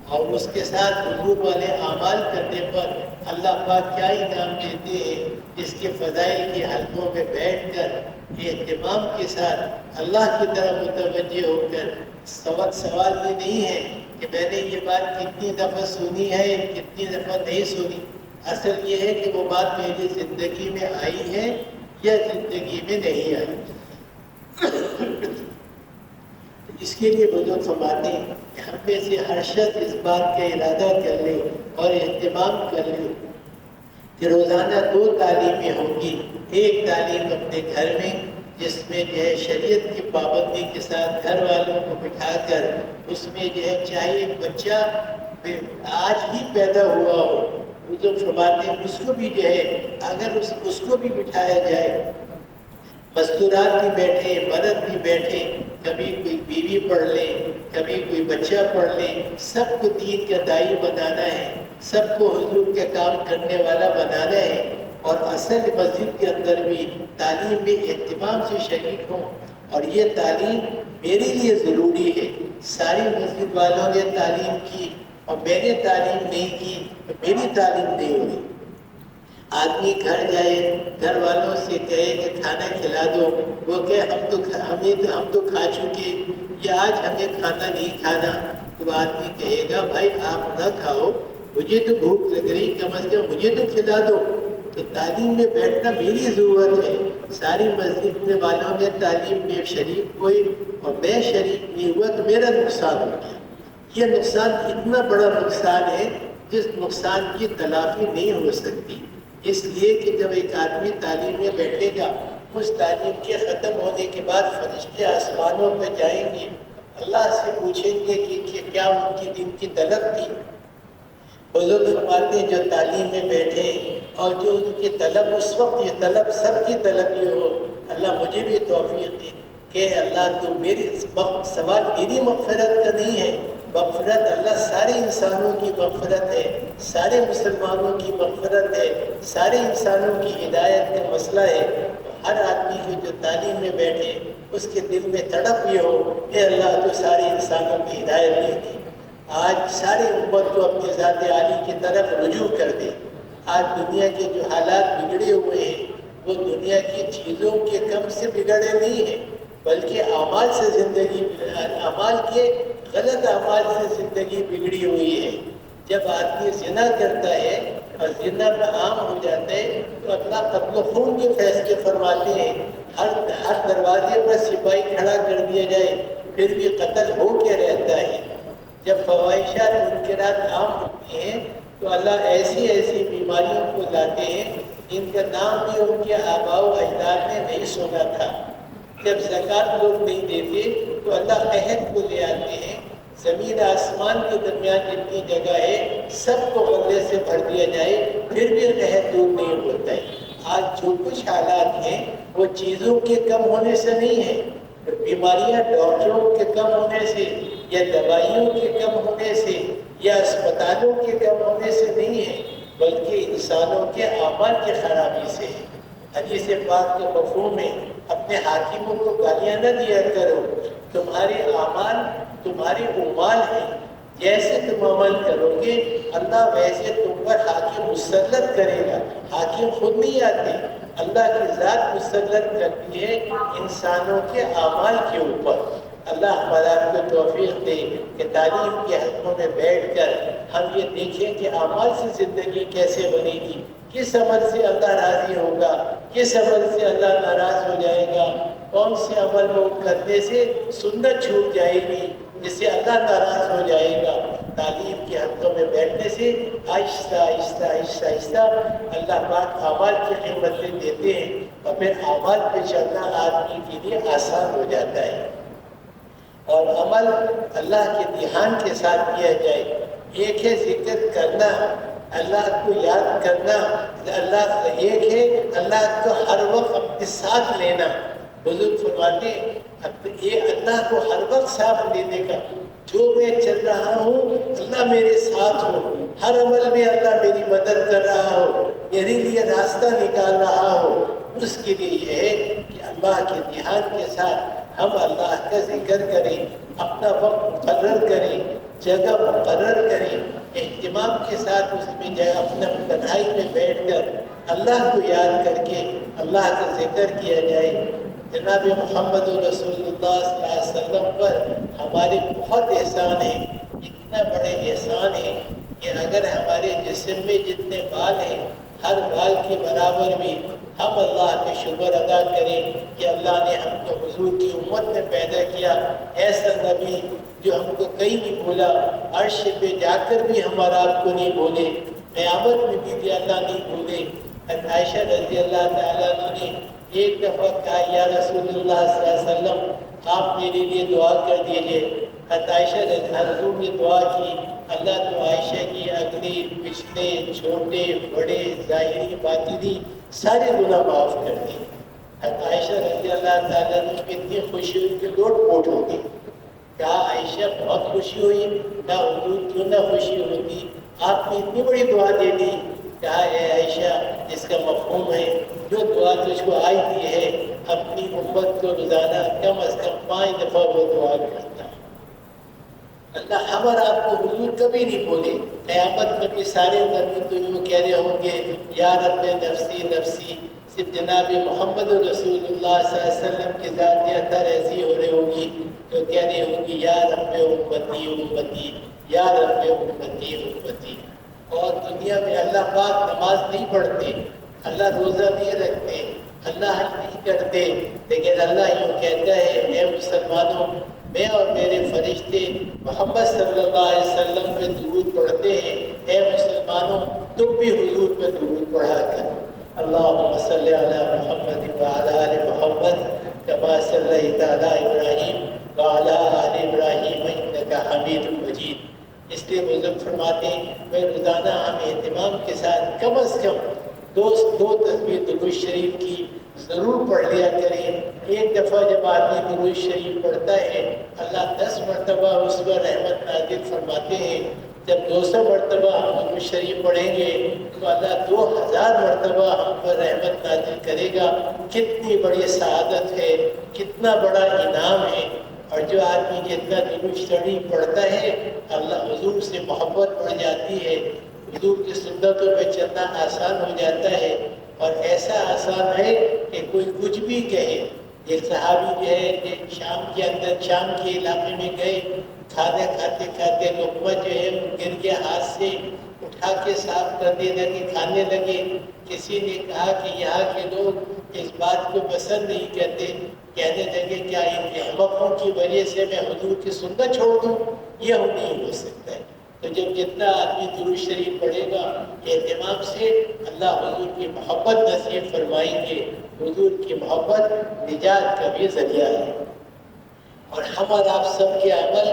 اور اس کے ساتھ حضور والے اعمال کرنے پر اللہ پاک کیا انعام دیتے ہیں. اس کے فضائل کی حلقوں میں بیٹھ کر اہتمام کے ساتھ اللہ کی طرف متوجہ ہو کر سوال یہ نہیں ہے کہ میں نے یہ بات کتنی دفعہ سنی ہے کتنی دفعہ نہیں سنی. اصل یہ ہے کہ وہ بات میری زندگی میں آئی ہے یا زندگی میں نہیں آئی. اس کے لیے بزرگ فرماتے ہیں کہ ہم میں سے ہر شخص اس بات کا ارادہ کر لے اور اہتمام کر لے کہ روزانہ 2 تعلیمیں ہوں گی. ایک تعلیم اپنے گھر میں جس میں جو ہے شریعت کی پابندی کے ساتھ گھر والوں کو بٹھا کر اس میں جو ہے چاہے ایک بچہ آج ہی پیدا ہوا ہو جو فرماتے ہیں اس کو بھی جو ہے اگر اس کو بھی بٹھایا جائے، مستورات بھی بیٹھے، مرد بھی بیٹھے، کبھی کوئی بیوی پڑھ لے، کبھی کوئی بچہ پڑھ لے، سب کو دین کا داعی بنانا ہے، سب کو حضور کے کام کرنے والا بنانا ہے. اور اصل مسجد کے اندر بھی تعلیم میں اہتمام سے شریک ہوں. اور یہ تعلیم میرے لیے ضروری ہے. ساری مسجد والوں نے تعلیم کی اور میں نے تعلیم نہیں کی تو میری تعلیم نہیں ہوئی. آدمی گھر جائے، گھر والوں سے کہے کہ کھانا کھلا دو، وہ کہ ہم تو کھا چکے، یا آج ہمیں کھانا نہیں کھانا، تو آدمی کہے گا بھائی آپ نہ کھاؤ، مجھے تو بھوک لگ رہی، کم از کم مجھے تو کھلا دو. تو تعلیم میں بیٹھنا میری ضرورت ہے. ساری مسجد میں والوں نے تعلیم میں شریک ہوئی اور میں شریک نہیں ہوا تو میرا نقصان ہو گیا. یہ نقصان اتنا بڑا نقصان ہے جس نقصان کی تلافی نہیں ہو سکتی. اس لیے کہ جب ایک آدمی تعلیم میں بیٹھے گا، اس تعلیم کے ختم ہونے کے بعد فرشتے آسمانوں پہ جائیں گے، اللہ سے پوچھیں گے کہ کیا ان کی دن کی طلب تھی. بزرگ فرماتے ہیں جو تعلیم میں بیٹھے اور جو ان کی طلب اس وقت، یہ طلب سب کی طلب یہ ہو، اللہ مجھے بھی توفیق دے کہ اللہ تو میری سوال میری مغفرت کا نہیں ہے، مغفرت اللہ سارے انسانوں کی مغفرت ہے، سارے مسلمانوں کی مغفرت ہے، سارے انسانوں کی ہدایت کا مسئلہ ہے. ہر آدمی کو جو تعلیم میں بیٹھے اس کے دل میں تڑپ یہ ہو کہ اللہ تو سارے انسانوں کی ہدایت دے دی. آج ساری امت کو اپنے ذات عالی کی طرف رجوع کر دے. آج دنیا کے جو حالات بگڑے ہوئے ہیں وہ دنیا کی چیزوں کے کم سے بگڑے نہیں ہیں، بلکہ اعمال سے زندگی، اعمال کے غلط اعمال سے زندگی بگڑی ہوئی ہے. جب آدمی زنا کرتا ہے اور زنا میں عام ہو جاتا ہے تو اللہ قتل و خون کے فیصلے فرماتے ہیں. ہر دروازے پر سپاہی کھڑا کر دیا جائے پھر بھی قتل ہو کے رہتا ہے. جب فواہشات منکرات عام ہوتی ہیں تو اللہ ایسی ایسی بیماریوں کو لاتے ہیں جن کا نام بھی ان کے آباء و اجداد نے نہیں سنا تھا. جب زکوٰۃ لوگ نہیں دیتے تو اللہ قحط کو لے آتے ہیں. زمین آسمان کے درمیان جتنی جگہ ہے سب کو غلے سے بھر دیا جائے پھر بھی قحط دور نہیں ہوتا ہے. آج جو کچھ حالات ہیں وہ چیزوں کے کم ہونے سے نہیں ہیں، بیماریاں ڈاکٹروں کے کم ہونے سے یا دوائیوں کے کم ہونے سے یا اسپتالوں کے کم ہونے سے نہیں ہے، بلکہ انسانوں کے اعمال کی خرابی سے ہے. حدیث پاک کے مفہوم میں اپنے حاکموں کو گالیاں نہ دیا کرو، تمہارے اعمال تمہارے اعمال ہیں، جیسے تم عمل کرو گے اللہ ویسے تم پر حاکم مسلط کرے گا. حاکم خود نہیں آتے، اللہ کی ذات مسلط کرتی ہے انسانوں کے اعمال کے اوپر. اللہ ہمارا کو توفیق دے کہ تعلیم کے حلقوں میں بیٹھ کر ہم یہ دیکھیں کہ اعمال سے زندگی کیسے بنے گی، کس عمل سے اللہ راضی ہوگا، کس عمل سے اللہ ناراض ہو جائے گا، کون سے عمل کو کرنے سے سنت چھوٹ جائے گی جس سے اللہ ناراض ہو جائے گا. تعلیم کے حلقوں میں بیٹھنے سے آہستہ آہستہ آہستہ آہستہ اللہ پاک اعمال کی قیمتیں دیتے ہیں اور پھر اعمال پہ چلنا آدمی کے لیے آسان ہو جاتا ہے. اور عمل اللہ کے دھیان کے ساتھ کیا جائے. ایک ہے ذکر کرنا، اللہ کو یاد کرنا، اللہ ایک ہے اللہ کو ہر وقت اپنے ساتھ لینا. بزرگ فرماتے یہ اللہ کو ہر وقت ساتھ لینے کا، جو میں چل رہا ہوں اللہ میرے ساتھ ہو، ہر عمل میں اللہ میری مدد کر رہا ہو، میرے لیے راستہ نکال رہا ہو. اس کے لیے یہ ہے کہ اللہ کے دھیان کے ساتھ ہم اللہ کا ذکر کریں، اپنا وقت مقرر کریں، جگہ مقرر کریں، اہتمام کے ساتھ اس میں جائے، اپنے تنہائی میں بیٹھ کر اللہ کو یاد کر کے اللہ کا ذکر کیا جائے. جناب محمد رسول اللہ صلی اللہ علیہ وسلم پر ہمارے بہت احسان ہے. اتنا بڑے احسان ہے کہ اگر ہمارے جسم میں جتنے بال ہیں ہر بال کے برابر بھی ہم اللہ کے شکر ادا کریں کہ اللہ نے ہم کو حضور کی امت میں پیدا کیا. ایسا نبی جو ہم کو کہیں نہیں بھولا، عرش پہ جا کر بھی ہمارا آپ کو نہیں بھولے، قیامت میں بھی اللہ نہیں بھولے۔ حضرت عائشہ رضی اللہ تعالیٰ عنہ نے ایک دفعہ کہا یا رسول اللہ صلی اللہ علیہ وسلم آپ میرے لیے دعا کر دیجئے۔ حضرت عائشہ رضی حضور نے دعا کی، اللہ تو عائشہ کی اگلے پچھلے چھوٹے بڑے ظاہری باطنی سارے گناہ معاف کر دی۔ حضرت عائشہ رضی اللہ تعالیٰ عنہ کو اتنی خوشی ہوئی کہ لوٹ پوٹ ہو گئی۔ کہا عائشہ بہت خوشی ہوئی؟ کہا حضور کیوں نہ خوشی ہوتی، آپ نے اتنی بڑی دعا دے دی۔ کہا اے عائشہ اس کا مفہوم ہے جو دعا تجھ کو آئی دی ہے اپنی امت کو روزانہ کم از کم 5 دفعہ وہ دعا کرتا۔ اللہ ہم اور آپ کو حضور کبھی نہیں بولے، قیامت میں بھی سارے نبی تو یوں کہہ رہے ہوں گے یا رب نفسی نفسی، صرف جناب محمد رسول اللہ صلی اللہ علیہ وسلم کی ذات اطہر ایسی ہو رہی ہوگی تو کہہ رہی ہوگی یا رب امتی امتی یا رب امتی امتی۔ اور دنیا میں اللہ پاک نماز نہیں پڑھتے، اللہ روزہ نہیں رکھتے، اللہ حج نہیں کرتے، لیکن اللہ یوں کہتا ہے اے مسلمانوں میں اور میرے فرشتے محمد صلی اللہ علیہ وسلم پہ درود پڑھتے ہیں، اے مسلمانوں تم بھی حضور پہ درود پڑھا کر۔ اللہم صلی علی محمد وعلی آل محمد کما صلیت علی ابراہیم وعلی آل ابراہیم انک حمید مجید۔ اس لیے بزرگ فرماتے ہیں میں روزانہ ہم اہتمام کے ساتھ کم از کم دو تسبیح درود شریف کی ضرور پڑھ لیا کریں۔ ایک دفعہ جب آدمی درود شریف پڑھتا ہے اللہ 10 مرتبہ اس پر رحمت نازل فرماتے ہیں۔ جب 200 مرتبہ ہم درود شریف پڑھیں گے تو اللہ 2000 مرتبہ ہم پر رحمت نازل کرے گا۔ کتنی بڑی سعادت ہے، کتنا بڑا انعام ہے۔ اور جو آدمی جتنا درود شریف پڑھتا ہے اللہ حضور سے محبت بڑھ جاتی ہے، حضور کی سنتوں پہ چلنا آسان ہو جاتا ہے، اور ایسا آسان ہے کہ کوئی کچھ بھی کہے۔ ایک صحابی جو ہے کہ شام کے اندر شام کے علاقے میں گئے، کھانا کھاتے کھاتے لقمہ جو ہے وہ گر گیا ہاتھ سے، اٹھا کے صاف کرنے لگے، کھانے لگے۔ کسی نے کہا کہ یہاں کے لوگ اس بات کو پسند نہیں کرتے، کہنے لگے کیا ان احمقوں کی وجہ سے میں حضور کی سنت چھوڑ دوں؟ یہ نہیں ہو سکتا ہے۔ تو جب جتنا آدمی درود شریف پڑھے گا اہتمام سے اللہ حضور کی محبت نصیب فرمائیں گے۔ حضور کی محبت نجات کا بھی ذریعہ ہے۔ اور ہم اور آپ سب کے عمل،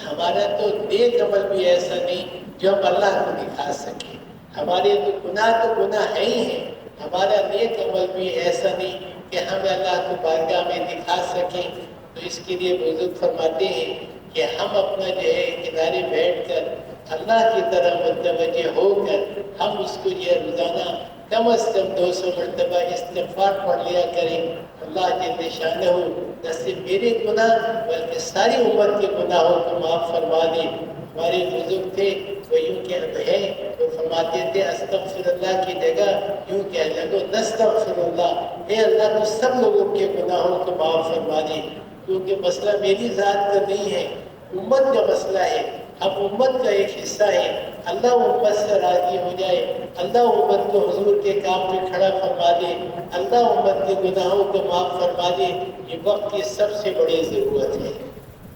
ہمارا تو نیک عمل بھی ایسا نہیں جو ہم اللہ کو دکھا سکیں۔ ہمارے تو گناہ ہے ہی ہیں، ہمارا نیک عمل بھی ایسا نہیں کہ ہم اللہ کو بارگاہ میں دکھا سکیں۔ تو اس کے لیے بزرگ فرماتے ہیں کہ ہم اپنا جو ہے کنارے بیٹھ کر اللہ کی طرح متوجہ ہو کر ہم اس کو یہ روزانہ کم از کم 200 مرتبہ استغفار پڑھ لیا کریں۔ اللہ جل شانہ نہ صرف میرے گناہ بلکہ ساری امت کے گناہوں کو معاف فرما دے۔ ہمارے بزرگ تھے وہ یوں کہتے ہیں، وہ فرماتے تھے استغفر اللہ کی جگہ یوں کہہ لگو نستغفر اللہ، اے اللہ تو سب لوگوں کے گناہوں کو معاف فرما دے، کیونکہ مسئلہ میری ذات کا نہیں ہے، امت کا مسئلہ ہے۔ ہم امت کا ایک حصہ ہے، اللہ امت سے راضی ہو جائے، اللہ امت کو حضور کے کام پہ کھڑا فرما دے، اللہ امت کے گناہوں کو معاف فرما دے، یہ وقت کی سب سے بڑی ضرورت ہے۔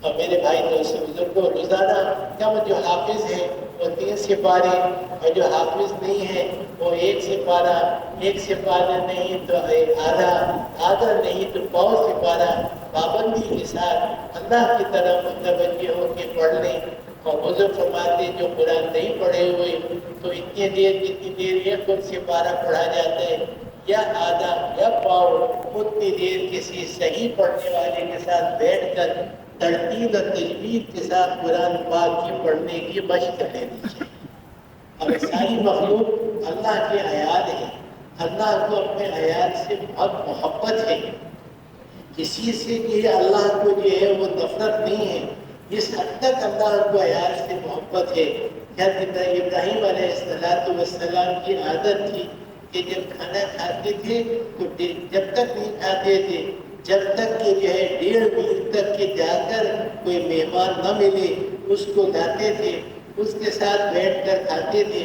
اور میرے بھائی دوستوں بزرگوں روزانہ کم جو حافظ ہیں وہ 3 سپارے، اور جو حافظ نہیں ہیں وہ 1 سپارہ، 1 سپارہ نہیں تو آدھا نہیں تو پاؤ سپارہ پابندی کے ساتھ اللہ کی طرف متوجہ ہو کے پڑھ لیں۔ اور بزرگ فرماتے جو قرآن نہیں پڑھے ہوئے تو اتنی دیر جتنی دیر یہ خود سپارہ پڑھا جاتا ہے یا آدھا یا پاؤ، اتنی دیر کسی صحیح پڑھنے والے کے ساتھ بیٹھ کر ترتیب اور تجوید کے ساتھ قرآن پاک کی پڑھنے کی مشق لینی چاہیے۔ اور ساری مخلوق اللہ کے عیال ہے، اللہ کو اپنے عیال سے بہت محبت ہے، اسی سے کہ اللہ کو جو ہے وہ نفرت نہیں ہے، اس حد تک اللہ کو عیال سے محبت ہے۔ حضرت ابراہیم علیہ السلام کی عادت تھی کہ جب کھانا کھاتے تھے تو جب تک نہیں کھاتے تھے جب تک کہ جو ہے 1.5 میل تک کے جا کر کوئی مہمان نہ ملے اس کو لاتے تھے، اس کے ساتھ بیٹھ کر کھاتے تھے۔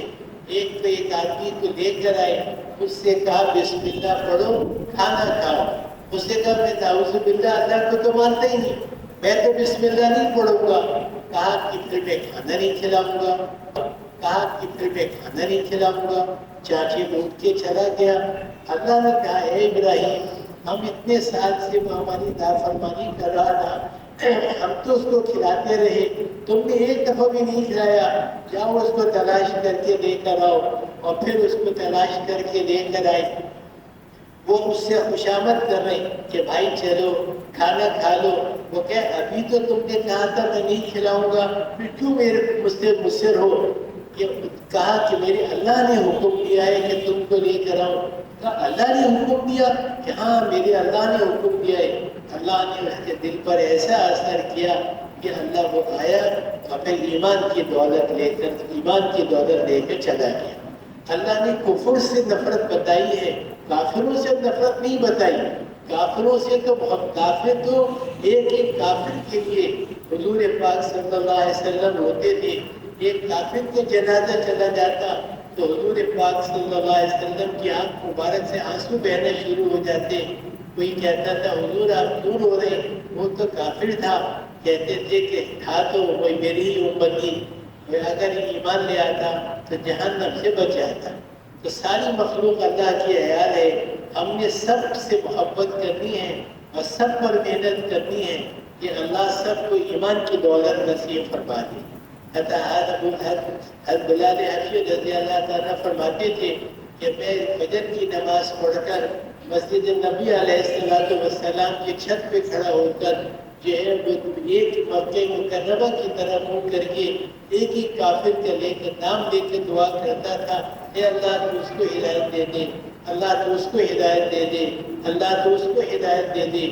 ایک آدمی کو لے کر آئے، اس سے کہا بسم اللہ پڑھو کھانا کھاؤ، اس سے کہا میں اعوذ باللہ اللہ کو تو مانتا ہی نہیں، میں تو بسم اللہ نہیں پڑھوں گا. کہا کہ پھر میں کھانا نہیں کھلاؤں گا. کہا کہ پھر میں کھانا نہیں کھلاؤں گا. چاچی اٹھ کے چلا گیا. اللہ نے کہا اے ابراہیم ہم اتنے سال سے ہماری نافرمانی کر رہا تھا, ہم تو اس کو کھلاتے رہے, تم نے ایک دفعہ بھی نہیں کھلایا. جاؤ اس کو تلاش کر کے لے کر آؤ. اور پھر اس کو تلاش کر کے لے کر آئے. وہ مجھ سے خوشامد کر رہے کہ بھائی چلو کھانا کھا لو. وہ کہ ابھی تو تم نے کہا تھا میں نہیں کھلاؤں گا, پھر کیوں مجھ سے مصر ہو؟ کہا کہ میرے اللہ نے حکم دیا ہے کہ تم کو لے کر آؤ. کہا اللہ نے حکم دیا؟ کہ ہاں میرے اللہ نے حکم دیا ہے. اللہ نے اس کے دل پر ایسا اثر کیا کہ اللہ وہ آیا اور پھر ایمان کی دولت لے کر چلا گیا. اللہ نے کفر سے نفرت بتائی ہے, کافروں سے نفرت نہیں بتائی. کافروں سے تو کافر تو ایک کافر کے لیے حضور پاک صلی اللہ علیہ وسلم ہوتے تھے. ایک کافر کا جنازہ چلا جاتا تو حضور پاک صلی اللہ علیہ وسلم کی آنکھ مبارک سے آنسو بہنا شروع ہو جاتے. کوئی کہتا تھا حضور آپ دور ہو رہے, وہ تو کافر تھا. کہتے تھے کہ تھا تو وہی میری ہی امتی, اگر ایمان لے آتا تو جہنم سے بچ جاتا. تو ساری مخلوق اللہ کی عیال ہے. ہم نے سب سے محبت کرنی ہے اور سب پر محنت کرنی ہے کہ اللہ سب کو ایمان کی دولت نصیب فرما دے. حضرت بلال حبشی رضی اللہ تعالیٰ فرماتے تھے کہ میں فجر کی نماز پڑھ کر مسجد نبی علیہ السلام کی چھت پہ کھڑا ہو کر جو ہے ایک مکہ مکرمہ کی طرف منہ کر کے ایک ہی کافر کا نام لے کے دعا کرتا تھا, اے اللہ تو اس کو ہدایت دے دے, اللہ تو اس کو ہدایت دے دے, اللہ تو اس کو ہدایت دے دے.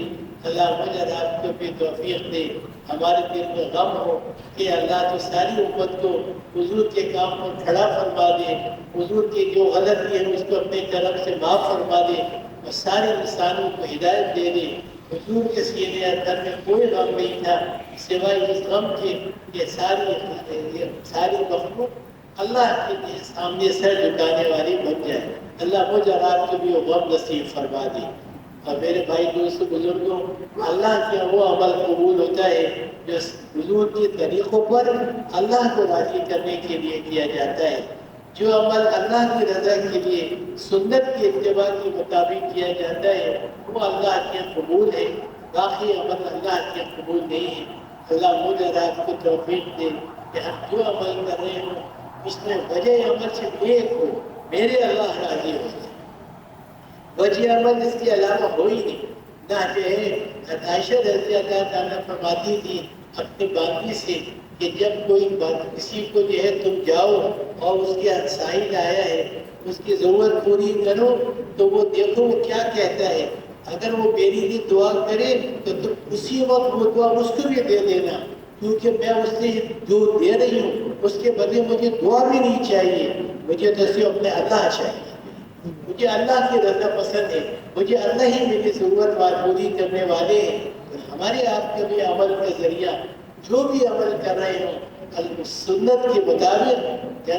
اللہ مجھے آپ کو بھی توفیق دے. ہمارے دل میں غم ہو کہ اللہ تو ساری امت کو حضور کے کام پر کھڑا فرما دے, حضور کی جو غلطی ہے اس کو اپنے کرم سے معاف فرما دے اور سارے انسانوں کو ہدایت دے دے. حضور کے سینے اندر میں کوئی غم نہیں تھا سوائے اس غم کے کہ ساری مخلوق اللہ کے سامنے سر جھکانے والی بن جائے. اللہ مجھے اور آپ کو بھی وہ غم نصیب فرما دے. اور میرے بھائی دوستوں بزرگوں, اللہ کے وہ عمل قبول ہوتا ہے جو حضور کے طریقوں پر اللہ کو راضی کرنے کے لیے کیا جاتا ہے. جو عمل اللہ کی رضا کے لیے سنت کی اتباع کے مطابق کیا جاتا ہے وہ اللہ کے قبول ہے, باقی عمل اللہ کے قبول نہیں ہے. اللہ مجھے اور آپ کو توفیق دے کہ ہم جو عمل کر رہے ہوں اس میں وجہ عمل صرف ایک ہو, میرے اللہ راضی ہو جائے. وجہ عمل اس کے علاوہ ہو ہی نہیں. نہ جو ہے عائشہ رضی اللہ تعالیٰ فرماتی تھی اپنی باقی سے کہ جب کوئی کسی کو جو ہے تم جاؤ اور اس کے ساحل آیا ہے اس کی ضرورت پوری کرو تو وہ دیکھو وہ کیا کہتا ہے. اگر وہ میری لیے دعا کرے تو تم اسی وقت وہ دعا اس کو بھی دے دینا, کیونکہ میں اس سے جو دے رہی ہوں اس کے بدلے مجھے دعا بھی نہیں چاہیے, مجھے تو صرف اپنے اللہ چاہیے. مجھے اللہ کی رضا پسند ہے, مجھے اللہ ہی میری ضرورت پوری کرنے والے ہیں. ہمارے آپ کے بھی عمل کا ذریعہ جو بھی عمل کر رہے ہوں سنت کے مطابق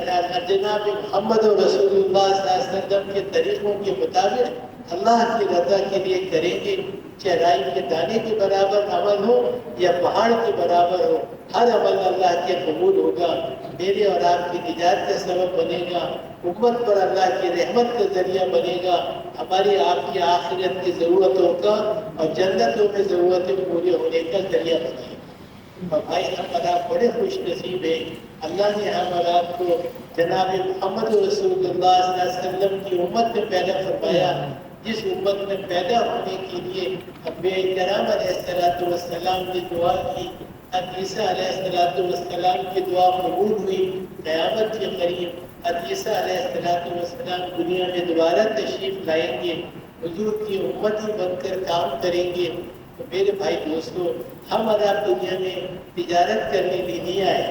جناب محمد رسول اللہ صلی اللہ علیہ وسلم کے طریقوں کے مطابق اللہ کی رضا کے لیے کریں گے. چاہے رائی کے دانے کے برابر عمل ہو یا پہاڑ کے برابر ہو, ہر عمل اللہ کے قبول ہوگا, میرے اور آپ کی نجات کا سبب بنے گا, امت پر اللہ کی رحمت کا ذریعہ بنے گا, ہماری آپ کی آخرت کی ضرورتوں کا اور جنتوں میں ضرورتیں پورے ہونے کا ذریعہ بنے گا. اور بھائی ہم اور آپ بڑے خوش نصیب ہیں, اللہ نے ہم اور آپ کو جناب محمد رسول اللہ صلی اللہ علیہ وسلم کی امت میں پیدا فرمایا, جس امت میں پیدا ہونے کے لیے انبیاء کرام علیہ السلام نے دعا کی. عیسیٰ علیہ السلام کی دعا قبول ہوئی. قیامت کے قریب عیسیٰ علیہ السلام دنیا میں دوبارہ تشریف لائیں گے, حضور کی امتی بن کر کام کریں گے. تو میرے بھائی دوستو, ہم اور آپ دنیا میں تجارت کرنے نہیں آئے,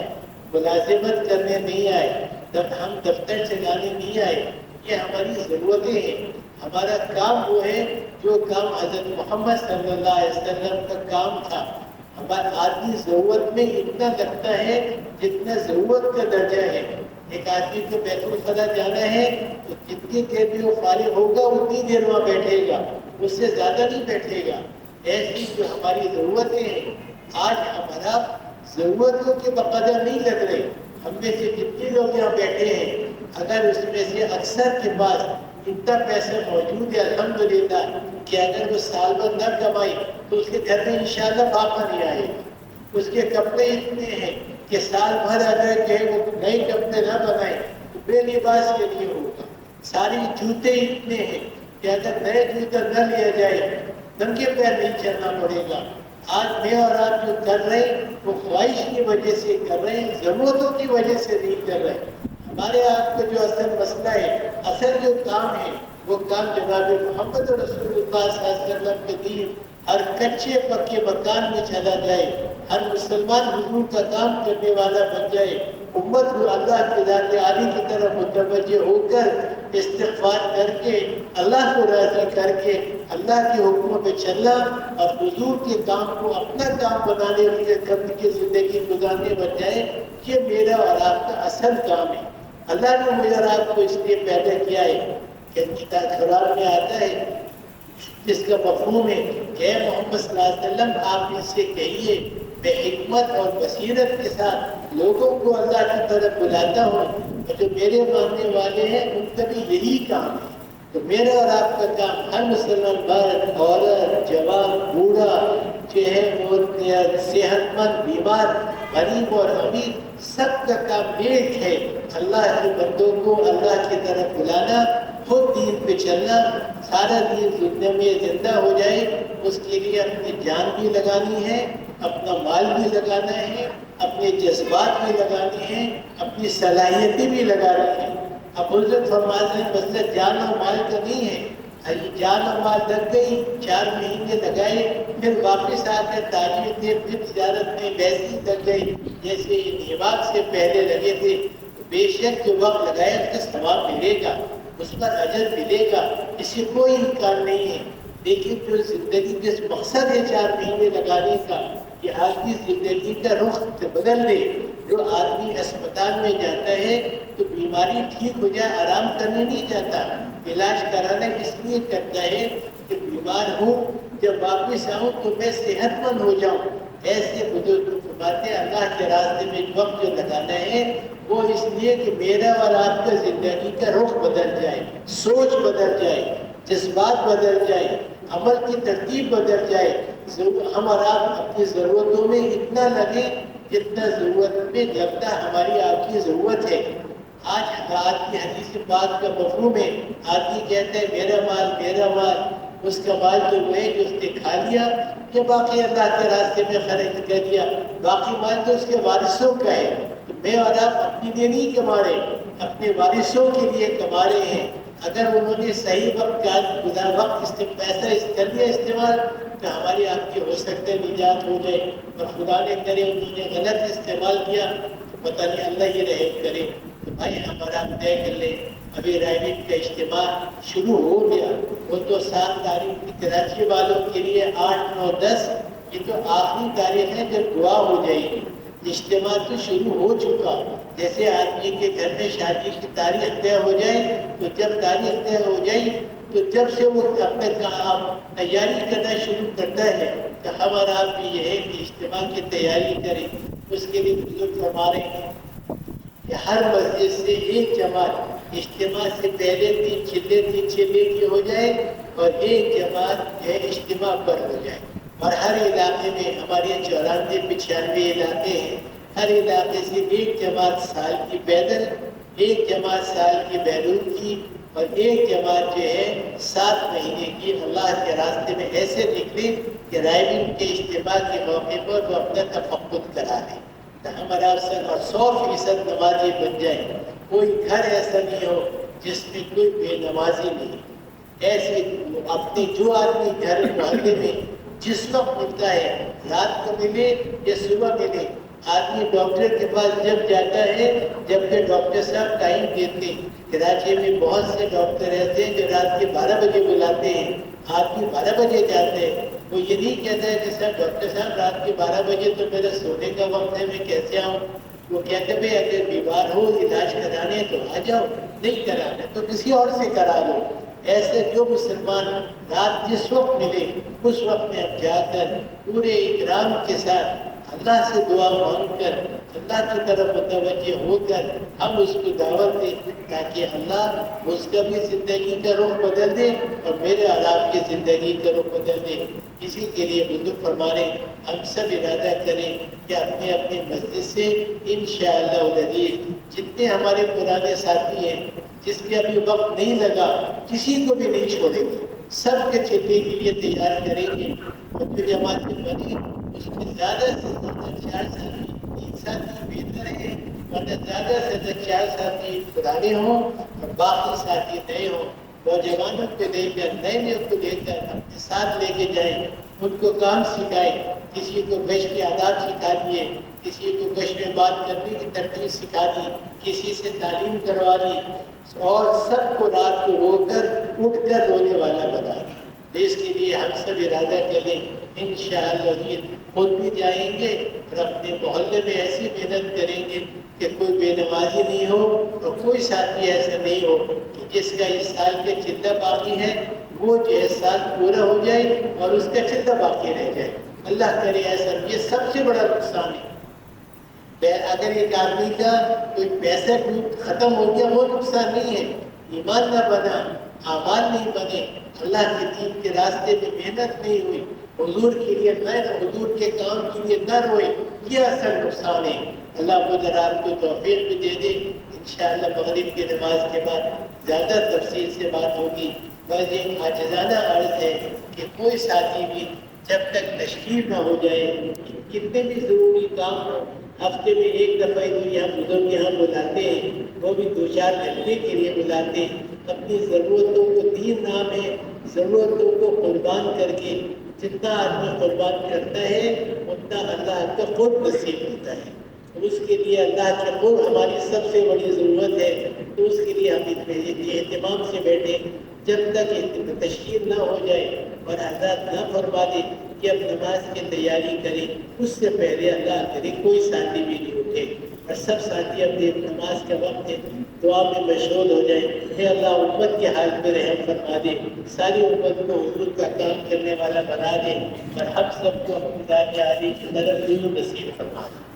ملازمت کرنے نہیں آئے, ہم دفتر چلانے نہیں آئے. یہ ہماری ضرورتیں ہیں. ہمارا کام وہ ہے جو کام حضرت محمد صلی اللہ علیہ وسلم کا کام تھا. ہمارا آدمی ضرورت میں اتنا لگتا ہے جتنا ضرورت کا درجہ ہے. ایک آدمی کو بیت الخلا جانا ہے تو جتنی دیر میں وہ فارغ ہوگا اتنی دیر وہاں بیٹھے گا, اس سے زیادہ نہیں بیٹھے گا. ایسی جو ہماری ضرورتیں ہیں آج ہمارا ضرورتوں کے بقدر نہیں لگ رہے. ہم میں سے کتنے لوگ یہاں بیٹھے ہیں اگر اس میں سے اکثر کے پاس اتنا پیسہ موجود ہے الحمدللہ کہ اگر وہ سال بھر نہ کمائی تو اس کے گھر میں انشاءاللہ باقا نہیں آئے گا. اس کے کپڑے اتنے ہیں کہ سال بھر اگر کہ وہ نئے کپڑے نہ بنائے تو بے لباس کے لیے ہوگا. ساری جوتے اتنے ہیں کہ اگر نئے جوتا نہ لیا جائے ننگے پیر نہیں چلنا پڑے گا. آج میں اور آپ جو کر رہے ہیں وہ خواہش کی وجہ سے کر رہے ہیں, ضرورتوں کی وجہ سے نہیں کر رہے. ہمارے آپ کا جو اصل مسئلہ ہے, اصل جو کام ہے وہ کام جناب محمد رسول اللہ صلی اللہ علیہ وسلم کے دین ہر کچے پکے مکان میں چلا جائے, ہر مسلمان حضور کا کام کرنے والا بن جائے, امت کو اللہ کے ذات عالی کی طرف متوجہ ہو کر استغفار کر کے اللہ کو راضی کر کے اللہ کے حکموں پہ چلنا اور حضور کے کام کو اپنا کام بنانے کے کرنے کی زندگی گزارنے بن جائے. یہ میرا اور آپ کا اصل کام ہے. اللہ نے مجھے اور آپ کو اس لیے پیدا کیا ہے کہ کتاب قرآن میں آتا ہے جس کا مفہوم ہے کہ اے محمد صلی اللہ علیہ وسلم آپ ان سے کہیے میں حکمت اور بصیرت کے ساتھ لوگوں کو اللہ کی طرف بلاتا ہوں, اور جو میرے ماننے والے ہیں ان کا بھی یہی کام ہے. تو میرا اور آپ کا کام ہر مسلمان مرد عورت جوان بوڑھا چہرے اور صحت مند بیمار غریب اور امیر سب کا کام ایک ہے, اللہ کے بندوں کو اللہ کی طرف بلانا, خود دین پہ چلنا, سارا دین دنیا میں زندہ ہو جائے. اس کے لیے اپنی جان بھی لگانی ہے, اپنا مال بھی لگانا ہے, اپنے جذبات بھی لگانے ہیں, اپنی صلاحیتیں بھی لگانی ہیں. اب حضرت فرماتے ہیں مسئلہ جان و مال کا نہیں ہے. جان و مال لگ گئی, 4 مہینے لگائے, پھر واپس آ کر تاجر تھے, پھر تجارت میں ویسی لگ گئی جیسے نماز سے پہلے لگے تھے. بے شک جو وقت لگایا اس کا ثواب ملے گا, اس پر اجر ملے گا, اس سے کوئی انکار نہیں ہے. لیکن جو زندگی جس مقصد ہے 4 مہینے لگانے کا, یہ آدمی زندگی کا رخ بدل دے. جو آدمی اسپتال میں جاتا ہے تو بیماری ٹھیک ہو جائے, آرام کرنے نہیں جاتا, علاج کرانا اس لیے کرتا ہے کہ بیمار ہوں جب واپس آؤں تو میں صحت مند ہو جاؤں. ایسے بزرگ فرماتے ہیں اللہ کے راستے میں وقت جو لگانا ہے وہ اس لیے کہ میرا اور آپ کا زندگی کا رخ بدل جائے, سوچ بدل جائے, جذبات بدل جائے, عمل کی ترتیب بدل جائے. ہم اور آپ اپنی ضرورتوں میں اتنا لگیں جتنا ضرورت میں لگتا ہماری آپ کی ضرورت ہے. آج کی حدیث بات کا مفہوم ہے, آدمی کہتا ہے میرا مال, اس کا مال جو ہے جو اس نے کھا لیا یا باقی اللہ کے راستے میں خرچ کر دیا, باقی مال تو اس کے وارثوں کا ہے. تو میں اور آپ اپنے لیے نہیں کما رہے, اپنے وارثوں کے لیے کما رہے ہیں. اگر انہوں نے صحیح وقت پیسہ کر لیا استعمال تو ہماری آپ کی ہو سکتا ہے نجات ہو جائے, اور خدا نے کرے انہوں نے غلط استعمال کیا تو پتہ نہیں اللہ یہ رحم کرے. تو بھائی ہمارا طے کر لیں, ابھی رائبٹ کا اجتماع شروع ہو گیا, وہ تو 7 تاریخ کی کراچی والوں کے لیے 8, 9, 10 یہ تو آخری تاریخ ہے جب دعا ہو جائے گی. اجتماع تو شروع ہو چکا. جیسے آدمی کے گھر میں شادی کی تاریخ طے ہو جائے تو جب تاریخ طے ہو جائے تو جب سے وہ اپنے کام تیاری کرنا شروع کرتا ہے تو ہمارا آپ بھی یہ ہے کہ اجتماع کی تیاری کریں. اس کے لیے بزرگ فرما رہے ہیں کہ ہر مسجد سے ایک جماعت اجتماع سے پہلے 3 چلے کی ہو جائے اور ایک جماعت اجتماع پر ہو جائے. اور ہر علاقے میں ہمارے 94-95 علاقے ہیں, ہر علاقے سے ایک جماعت سال کی پیدل, ایک جماعت سال کی بیرون کی, اور ایک جماعت جو ہے 7 مہینے کی اللہ کے راستے میں ایسے نکلے کہ رائبن کے اجتماع کے موقع پر وہ اپنا تفقد کرا دیں. تو ہمارا اور 100% نمازی بن جائے. کوئی گھر ایسا نہیں ہو جس میں کوئی بے نمازی نہیں. ایسے اپنے جو آدمی گھر محلے میں جس وقت ملتا ہے, رات کو ملے یا صبح ملے, آدمی ڈاکٹر کے پاس جب جاتا ہے جبکہ ڈاکٹر صاحب ٹائم دیتے ہیں. کراچی میں بہت سے ڈاکٹر ایسے ہیں جو رات کے 12 بجے بلاتے ہیں, آدمی 12 بجے جاتے ہیں. وہ یہ نہیں کہتا ہے کہ سر ڈاکٹر صاحب رات کے 12 بجے تو میرا سونے کا وقت ہے, میں کیسے آؤں. وہ کہتے ہیں اگر بیمار ہو علاج کرانے تو آ جاؤ, نہیں کرانا تو کسی اور سے کرا لو. ایسے جو مسلمان رات جس وقت ملے اس وقت میں ہم جا کر پورے اکرام کے ساتھ اللہ سے دعا مانگ کر اللہ کی طرف متوجہ ہو کر ہم اس کو دعوت دیں تاکہ اللہ اس کا بھی زندگی کا رخ بدل دے اور میرے اور آپ کی زندگی کا رخ بدل دے۔ اسی کے لیے بزرگ فرمانے ہم سب ارادہ کریں کہ اپنے اپنے مسجد سے انشاءاللہ العزیز جتنے ہمارے پرانے ساتھی ہیں جس کے ابھی وقت نہیں لگا کسی کو بھی نہیں چھوڑیں گے، سب کے چلنے کے لیے تیار کریں گے اور پھر جماعت بنی اس میں زیادہ سے زیادہ 4 ساتھی 3 ساتھی بہتر ہے، ورنہ زیادہ سے زیادہ 4 ساتھی پرانے ہوں اور باقی ساتھی نئے ہوں۔ نوجوانوں کو لے کر نئے کو لے کر اپنے ساتھ لے کے جائیں، ان کو کام سکھائیں، کسی کو گش کے آداب سکھا دیے، کسی کو گش میں بات کرنے کی ترتیب سکھا دی، کسی سے تعلیم کروا دی اور سب کو رات کو رو کر اٹھ کر رونے والا بنا دیا۔ اس کے لیے ہم سب ارادہ کریں انشاءاللہ خود بھی جائیں گے اور اپنے محلے میں ایسی محنت کریں گے کہ کوئی بے نمازی نہیں ہو اور کوئی ساتھی ایسا نہیں ہو کہ جس کا اس سال کا چندہ باقی ہے وہ جو ہے سال پورا ہو جائے اور اس کا چندہ باقی رہ جائے۔ اللہ کرے ایسا، یہ سب سے بڑا نقصان ہے۔ اگر ایک آدمی کا کوئی پیسہ ختم ہو گیا وہ نقصان نہیں ہے، ایمان نہ بنا، اعمال نہیں بنے، اللہ کے دین کے راستے میں محنت نہیں ہوئی، حضور کے لیے نہ حضور کے کام کے لیے نہ روئے، یہ اصل نقصان ہے۔ اللہ کو ذرا آپ کو توفیق بھی دے دے۔ انشاءاللہ مغرب کی نماز کے بعد زیادہ تفصیل سے بات ہوگی۔ بس یہ عاجزانہ عرض ہے کہ کوئی ساتھی بھی جب تک تشکیل نہ ہو جائے، کتنے بھی ضروری کام ہو، ہفتے میں ایک دفعہ یہاں بزرگ یہاں بلاتے ہیں، وہ بھی 2-4 گھنٹے کے لیے بلاتے ہیں، اپنی ضرورتوں کو دین نام ہے، ضرورتوں کو قربان کر کے جتنا آدمی قربان کرتا ہے اتنا اللہ کا خود نصیب ہوتا ہے، اور اس کے لیے اللہ کے خود ہماری سب سے بڑی ضرورت ہے۔ تو اس کے لیے ہم اہتمام سے بیٹھے جب تک تشکیل نہ ہو جائے اور حضرت نہ فرما دے کہ اب نماز کی تیاری کریں، اس سے پہلے اللہ کرے کوئی ساتھی بھی نہیں اٹھے اور سب ساتھی اپنے نماز کا وقت ہے دعا میں مشغول ہو جائے۔ اے اللہ امت کے حال میں رحم فرما دے، ساری امت کو حضور کا کام کرنے والا بنا دے اور ہم سب کو اپنی ذات عالی کی طرف نصیب فرما دے۔